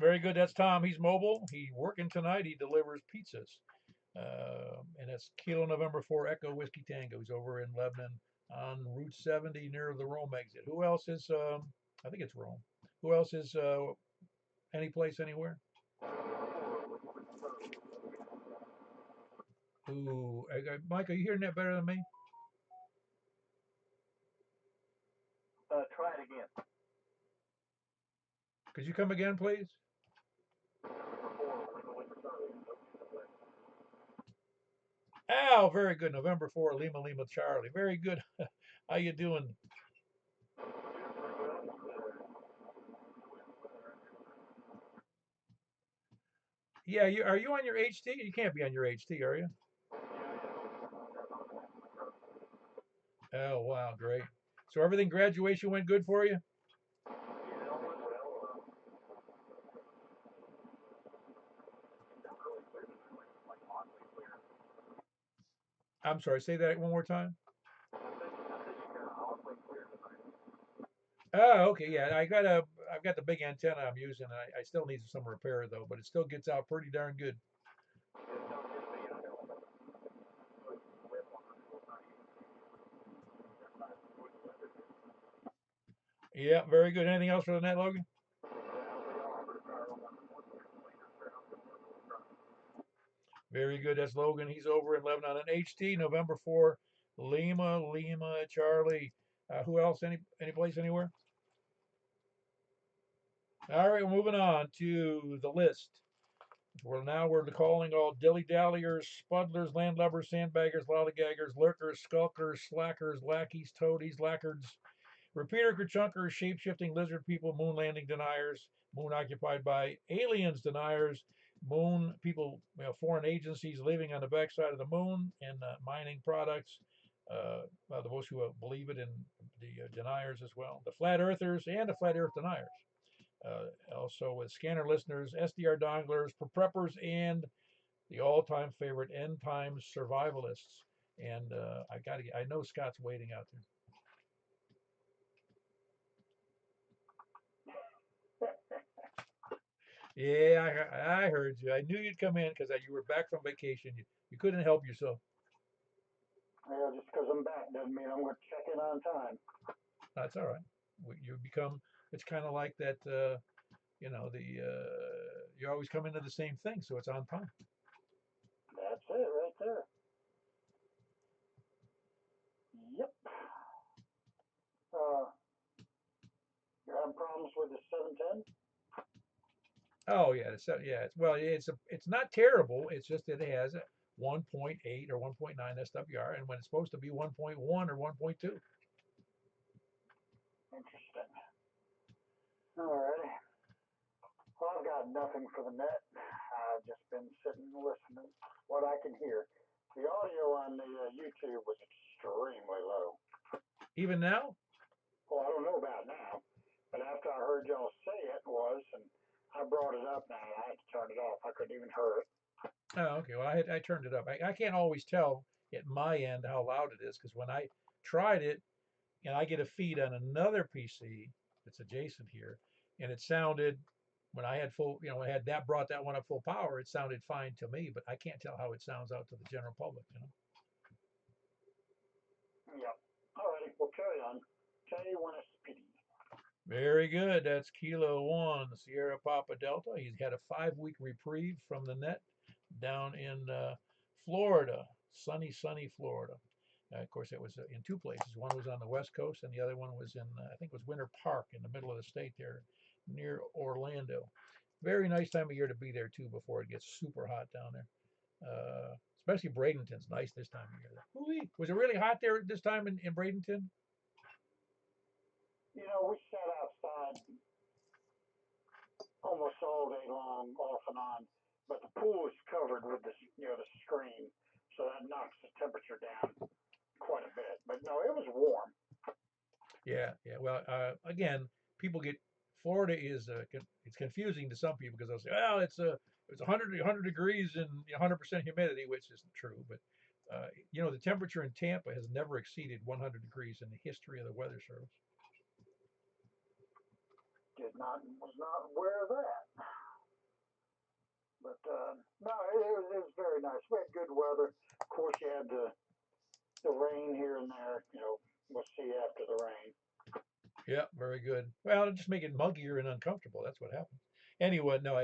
Very good. That's Tom. He's mobile. He's working tonight. He delivers pizzas. And that's Kilo November 4 Echo Whiskey Tango. He's over in Lebanon on Route 70 near the Rome exit. Who else is, I think it's Rome. Who else is any place, anywhere? Ooh, Mike, are you hearing that better than me?
Try it again.
Could you come again, please? Oh, very good. November 4, Lima Lima Charlie. Very good. How you doing? Yeah, are you on your HT? You can't be on your HT, are you? Oh, wow, great. So everything graduation went good for you? I'm sorry, say that one more time. Oh, okay, yeah. I've got the big antenna I'm using. I still need some repair though, but it still gets out pretty darn good. Yeah, very good. Anything else for the net, Logan? Very good. That's Logan. He's over in Lebanon. And HT, November 4, Lima, Lima, Charlie. Who else? Any place, anywhere? All right, we're moving on to the list. We're calling all dilly-dalliers, spuddlers, landlubbers, sandbaggers, lollygaggers, lurkers, skulkers, slackers, lackeys, toadies, lackards, repeater kerchunkers, shape-shifting lizard people, moon landing deniers, moon occupied by aliens deniers, moon people, foreign agencies living on the backside of the moon and mining products, those who believe it, and the deniers as well, the flat earthers and the flat earth deniers. Also with scanner listeners, SDR donglers, preppers, and the all-time favorite end time survivalists. And I know Scott's waiting out there. Yeah, I heard you. I knew you'd come in because you were back from vacation. You couldn't help yourself.
Yeah, just because I'm back doesn't mean I'm going to check in on time.
That's all right. You become. It's kind of like that. You always come into the same thing, so it's on time.
That's it right there. Yep. You're having problems with the 710?
Oh yeah, it's not terrible. It's just that it has a 1.8 or 1.9 SWR, and when it's supposed to be 1.1 or 1.2.
Interesting. Alrighty. Well, I've got nothing for the net. I've just been sitting and listening. What I can hear. The audio on the YouTube was extremely low.
Even now?
Well, I don't know about now, but after I heard y'all say it was, and I brought it up now, I had to turn it off. I couldn't even hear it.
Oh, okay. Well, I turned it up. I can't always tell at my end how loud it is because when I tried it, and I get a feed on another PC that's adjacent here, and it sounded when I had when I had that brought that one up full power, it sounded fine to me, but I can't tell how it sounds out to the general public.
Yep. All righty, we'll carry on. K1SPD.
Very good. That's Kilo 1, Sierra Papa Delta. He's had a 5-week reprieve from the net down in Florida, sunny Florida. Of course, it was in two places. One was on the West Coast, and the other one was in, I think it was Winter Park in the middle of the state there near Orlando. Very nice time of year to be there, too, before it gets super hot down there. Especially Bradenton's nice this time of year. Ooh-wee. Was it really hot there this time in Bradenton?
You know, we sat outside almost all day long, off and on, but the pool is covered with the screen, so that knocks the temperature down quite a bit. But no, it was warm.
Yeah. Well, again, Florida is it's confusing to some people because they'll say, well, it's 100 degrees and 100% humidity, which isn't true. But the temperature in Tampa has never exceeded 100 degrees in the history of the Weather Service.
Was not aware of that. But no, it was very nice. We had good weather. Of course, you had the rain here and there. We'll see after the rain.
Yeah, very good. Well, just make it muggier and uncomfortable. That's what happens. Anyway, no,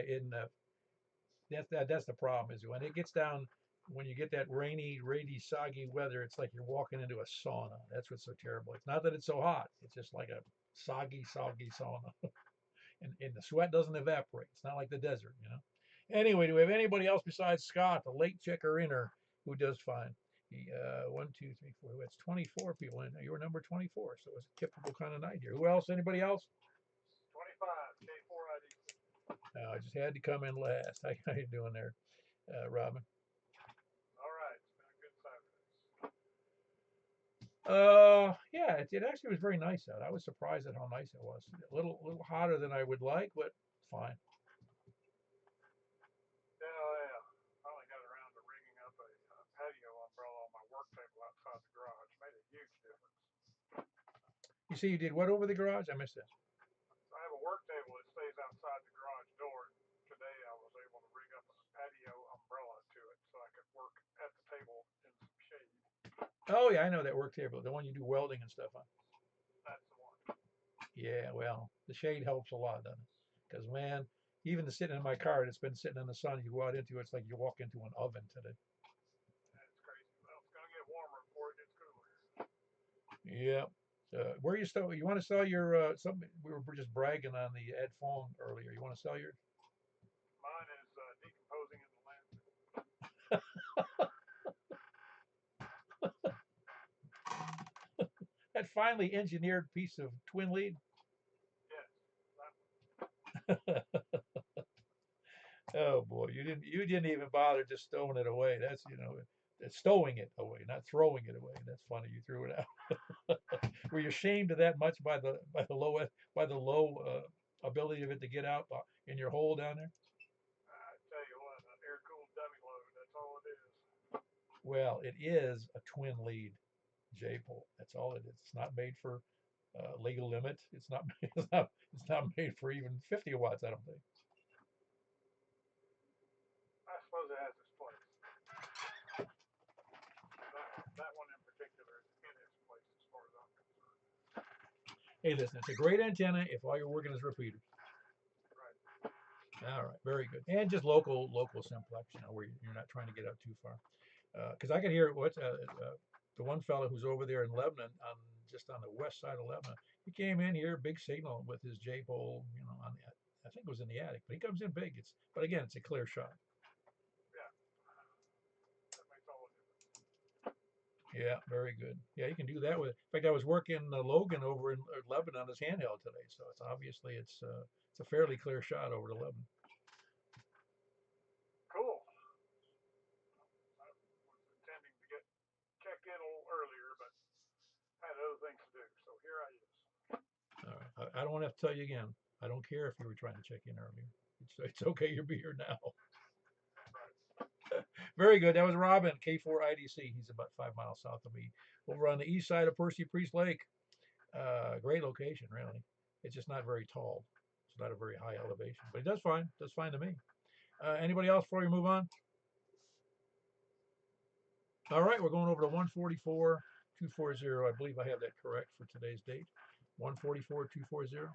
that's the problem is when it gets down, when you get that rainy, soggy weather, it's like you're walking into a sauna. That's what's so terrible. It's not that it's so hot. It's just like a soggy sauna. and the sweat doesn't evaporate. It's not like the desert. Anyway, do we have anybody else besides Scott, the late checker inner, who does fine? 1, 2, 3, 4. That's 24 people in. You were number 24, so it's a typical kind of night here. Who else? Anybody else?
25 K4 ID.
I just had to come in last. How you doing there, Robin?
All right, it's been a good Saturday.
Yeah, it actually was very nice out. I was surprised at how nice it was. A little hotter than I would like, but fine.
Yeah, I finally got around to rigging up a patio umbrella on my work table outside the garage. Made a huge difference.
You see, you did what over the garage? I missed that.
I have a work table that stays outside the garage door. Today I was able to rig up a patio umbrella to it so I could work at the table in some shade.
Oh yeah, I know that work table, the one you do welding and stuff on.
That's the one.
Yeah, well, the shade helps a lot, doesn't it? Because man, even the sitting in my car that's been sitting in the sun, you go out into it's like you walk into an oven today.
That's crazy. Well, it's gonna get warmer before it gets cooler.
Yeah. Where you still? You want to sell your? We were just bragging on the Ed phone earlier. You want to sell yours?
Mine is decomposing in the landfill.
That finely engineered piece of twin lead.
Yes.
Oh boy, you didn't even bother just stowing it away. That's stowing it away, not throwing it away. That's funny. You threw it out. Were you ashamed of that much by the low ability of it to get out in your hole down there?
I tell you what, an air cooled dummy load. That's all it is.
Well, it is a twin lead J pole. That's all it is. It's not made for legal limit. It's not. It's not made for even 50 watts. I don't think.
I suppose it has its place. That one in particular is in its place as far as I'm concerned.
Hey, listen, it's a great antenna if all you're working is repeaters.
Right.
All right, very good. And just local simplex, where you're not trying to get out too far. Because I can hear the one fellow who's over there in Lebanon, just on the west side of Lebanon. He came in here, big signal with his J pole, on the, I think it was in the attic, but he comes in big. But again, it's a clear shot.
Yeah. That makes all the difference.
Yeah, very good. Yeah, you can do that with. In fact, I was working Logan over in Lebanon on his handheld today, so it's obviously it's a fairly clear shot over to Lebanon.
Cool. I was intending to get checked in a little earlier, but had other things to do, so here I is.
All right, I don't want to have to tell you again. I don't care if you were trying to check in earlier. It's okay. You'll be here now. Very good. That was Robin, K4IDC. He's about 5 miles south of me, over on the east side of Percy Priest Lake. Great location, really. It's just not very tall. It's not a very high elevation, but it does fine. Does fine to me. Anybody else before we move on? All right, we're going over to 144.240. I believe I have that correct for today's date. 144.240.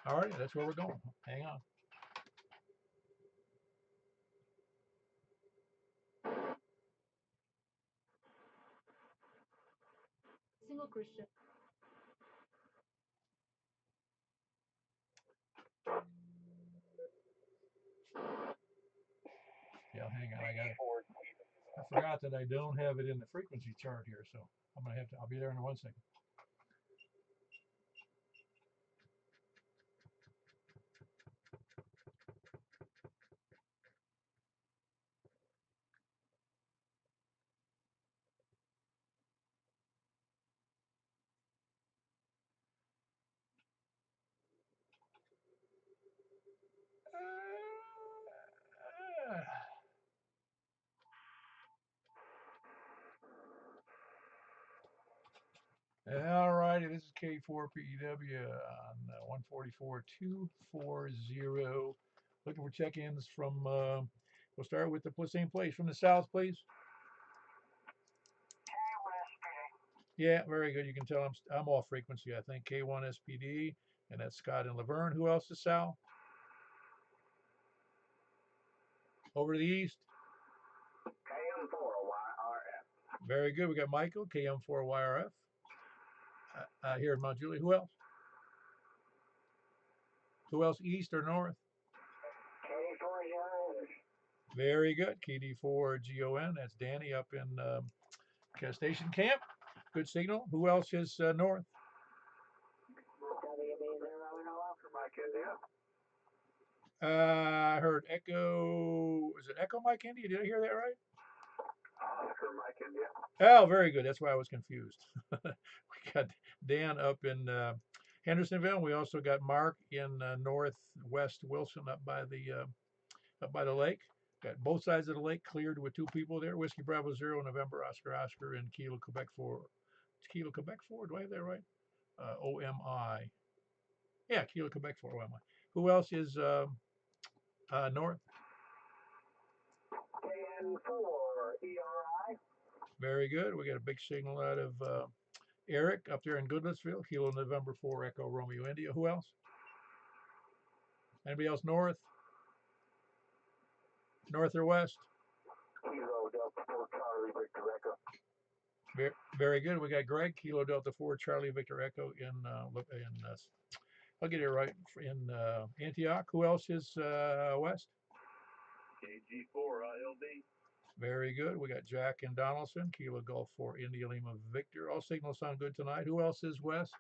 All right, that's where we're going. Hang on.
Single Christian.
Yeah, hang on. I forgot that I don't have it in the frequency chart here, so I'll be there in 1 second. All righty, this is K4PEW on 144.240. Looking for check-ins from, we'll start with the same place. From the south, please. Yeah, very good. You can tell I'm off frequency, I think. K1SPD, and that's Scott and Laverne. Who else is Sal? Over to the east.
KM4YRF.
Very good. We got Michael, KM4YRF. Here in Mount Juliet. Who else? Who else, east or north?
KD4GON.
Very good. KD4GON. That's Danny up in Station Camp. Good signal. Who else is north? I heard Echo. Is it Echo Mike India? Did I hear that right?
Oscar Mike India.
Oh, very good. That's why I was confused. We got Dan up in Hendersonville. We also got Mark in northwest Wilson up by the lake. Got both sides of the lake cleared with 2 people there. Whiskey Bravo 0, November Oscar and Kilo Quebec 4. Kilo Quebec 4. Do I have that right? OMI. Yeah, Kilo Quebec 4 OMI. Who else is north?
KN4ERI.
Very good. We got a big signal out of Eric up there in Goodlettsville. Kilo November 4 Echo Romeo India. Who else? Anybody else north? North or west?
Kilo Delta 4 Charlie Victor Echo.
Very good. We got Greg, Kilo Delta 4 Charlie Victor Echo in I'll get it right, in Antioch. Who else is west?
KG4 ILD.
Very good. We got Jack and Donaldson, Kilo Golf 4 India Lima Victor. All signals sound good tonight. Who else is west?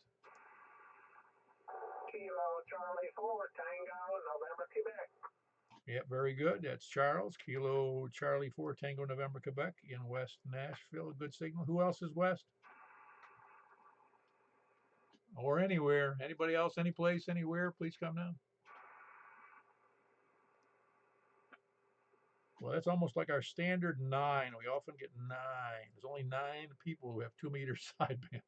Kilo Charlie 4 Tango November Quebec.
Yep, very good. That's Charles. Kilo Charlie 4 Tango November Quebec in West Nashville. Good signal. Who else is west? Or anywhere. Anybody else? Any place? Anywhere? Please come down. Well, that's almost like our standard 9. We often get 9. There's only 9 people who have 2 meter sideband.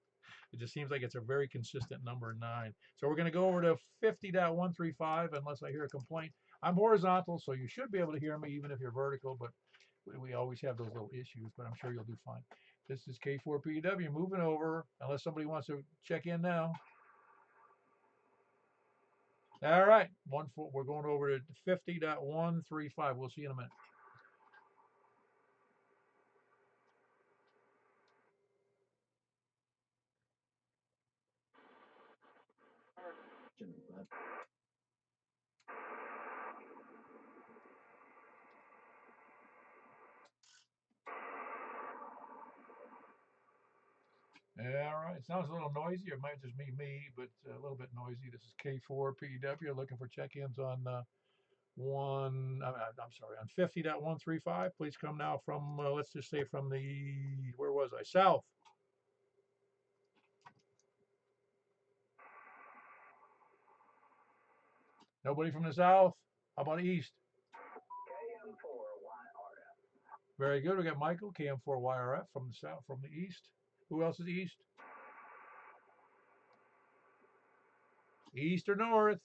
It just seems like it's a very consistent number, 9. So we're going to go over to 50.135 unless I hear a complaint. I'm horizontal, so you should be able to hear me even if you're vertical, but we always have those little issues, but I'm sure you'll do fine. This is K4PW moving over, unless somebody wants to check in now. All right, we're going over to 50.135. We'll see you in a minute. All right, it sounds a little noisy. It might just be me, but a little bit noisy. This is K4PW looking for check-ins on on 50.135. Please come now from, let's just say from the, where was I? South. Nobody from the south? How about east? Very good. We got Michael, KM4YRF from the south, from the east. Who else is east? East or north?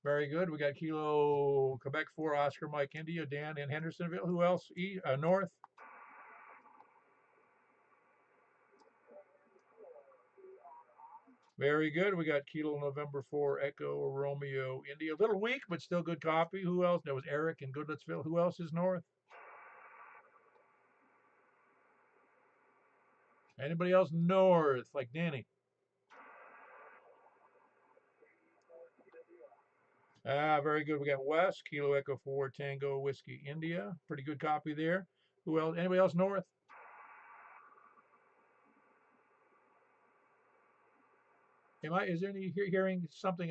Very good. We got Kilo Quebec 4 Oscar Mike India, Dan in Hendersonville. Who else? North? Very good. We got Kilo November 4 Echo Romeo India. A little weak, but still good copy. Who else? That was Eric in Goodlettsville. Who else is north? Anybody else north, like Danny? Very good. We got West, Kilo Echo 4 Tango Whiskey India. Pretty good copy there. Who else? Anybody else north? Is there any hearing something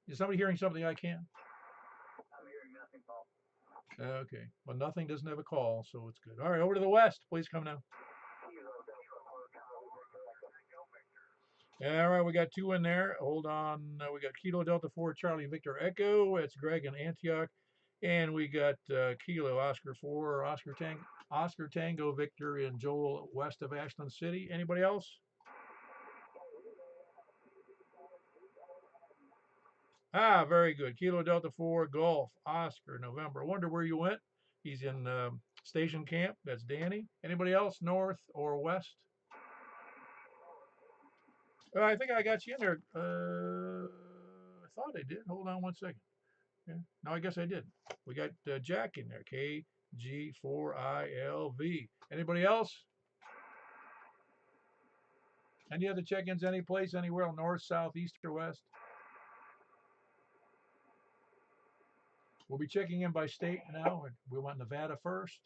is somebody hearing something I can't?
I'm hearing nothing, Paul.
Okay. Well, nothing doesn't have a call, so it's good. All right, over to the west. Please come now. All right, we got 2 in there. Hold on. We got Kilo Delta 4 Charlie Victor Echo. It's Greg in Antioch. And we got Kilo Oscar 4 Oscar Tango Victor in Joel west of Ashland City. Anybody else? Very good. Kilo Delta 4 Golf Oscar November. I wonder where you went. He's in Station Camp. That's Danny. Anybody else north or west? I think I got you in there. I thought I did. Hold on one second. Yeah. No, I guess I did. We got Jack in there. KG4ILV. Anybody else? Any other check-ins? Any place, anywhere? North, south, east, or west? We'll be checking in by state now. We want Nevada first.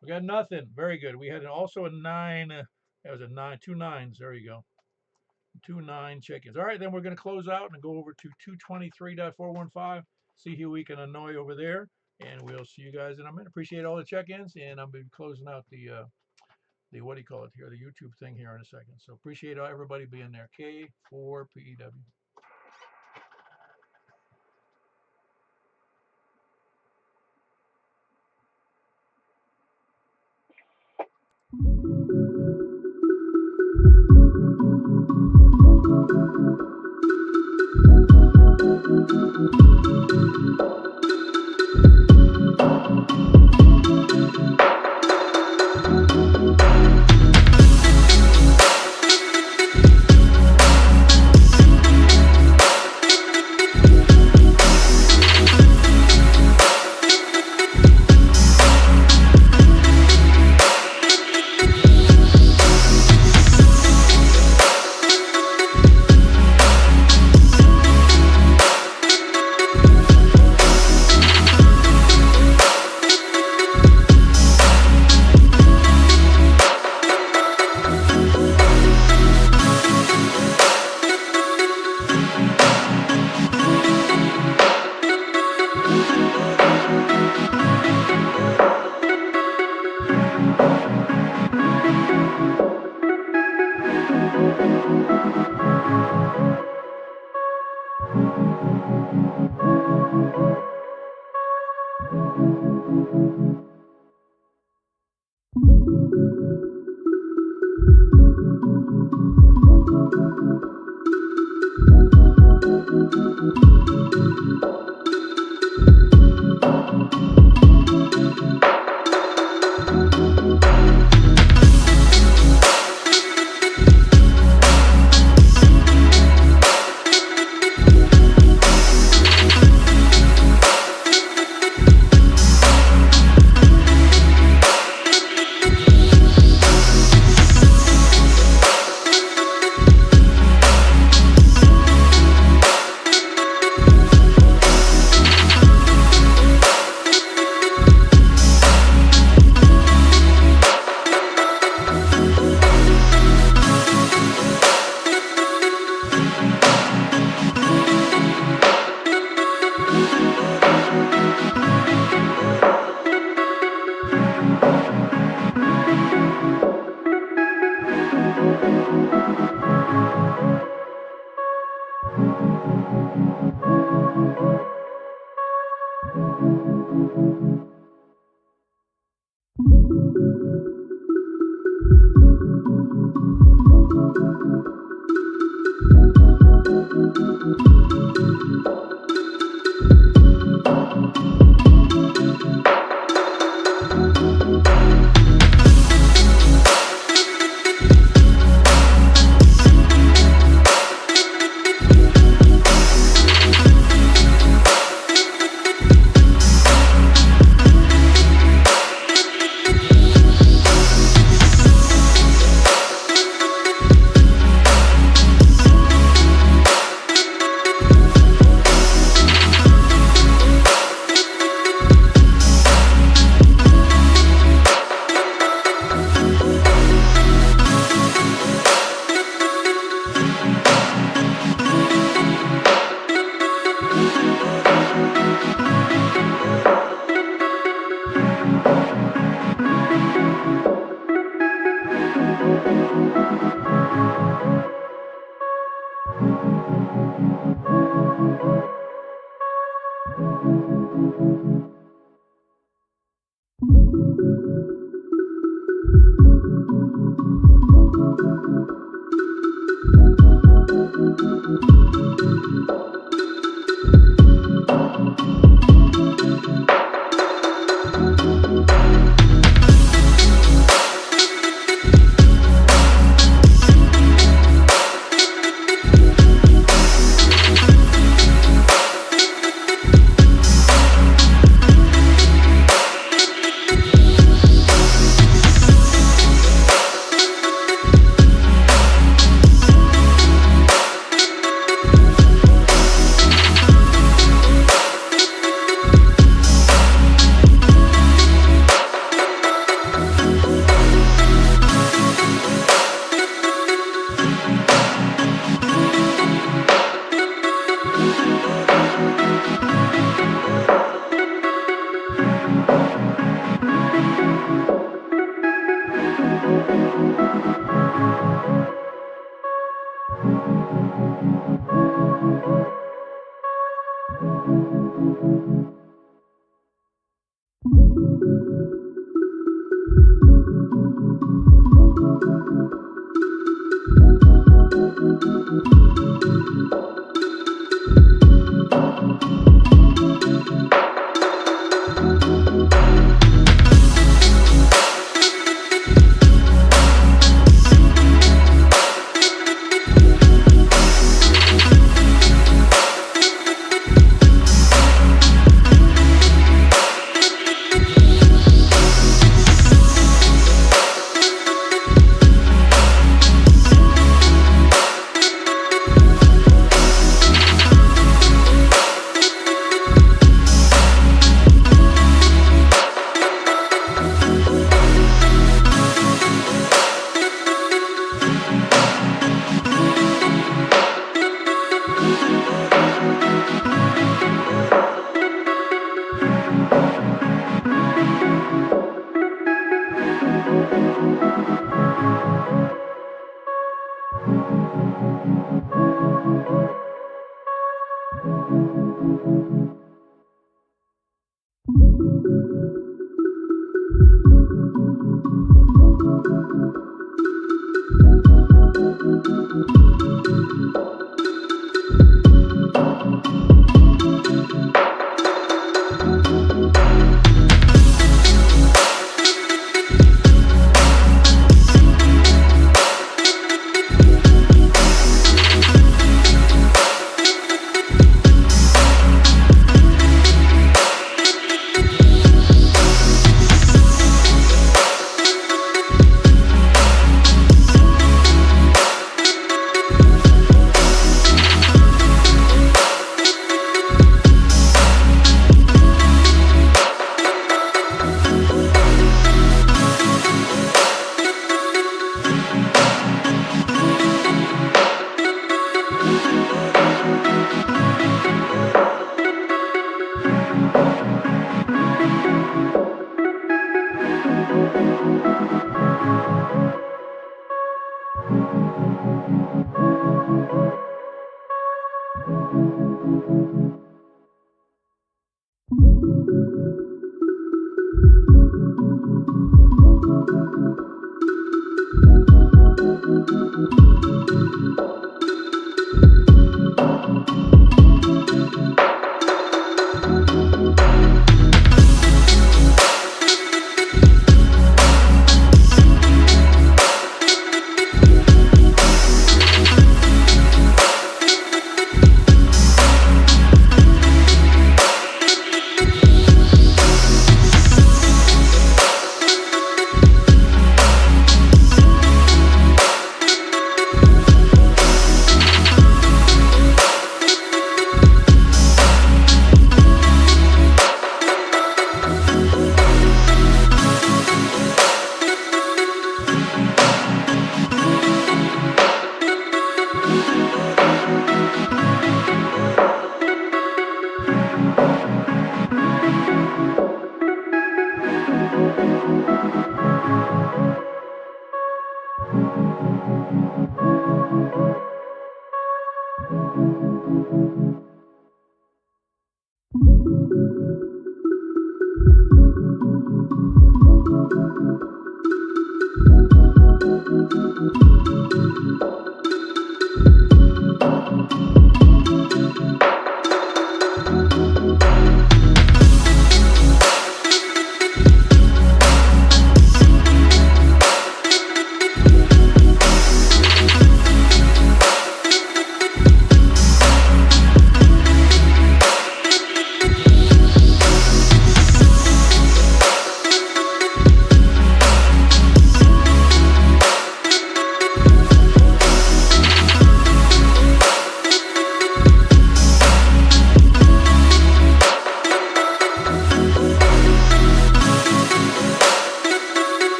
We got nothing. Very good. We had also a 9. That was a 9. 2 9s. There you go. 2 9 check-ins. All right, then we're going to close out and go over to 223.415. See who we can annoy over there, and we'll see you guys in a minute. Appreciate all the check-ins, and I'll be closing out the what do you call it here, the YouTube thing here in a second. So appreciate everybody being there. K4PEW.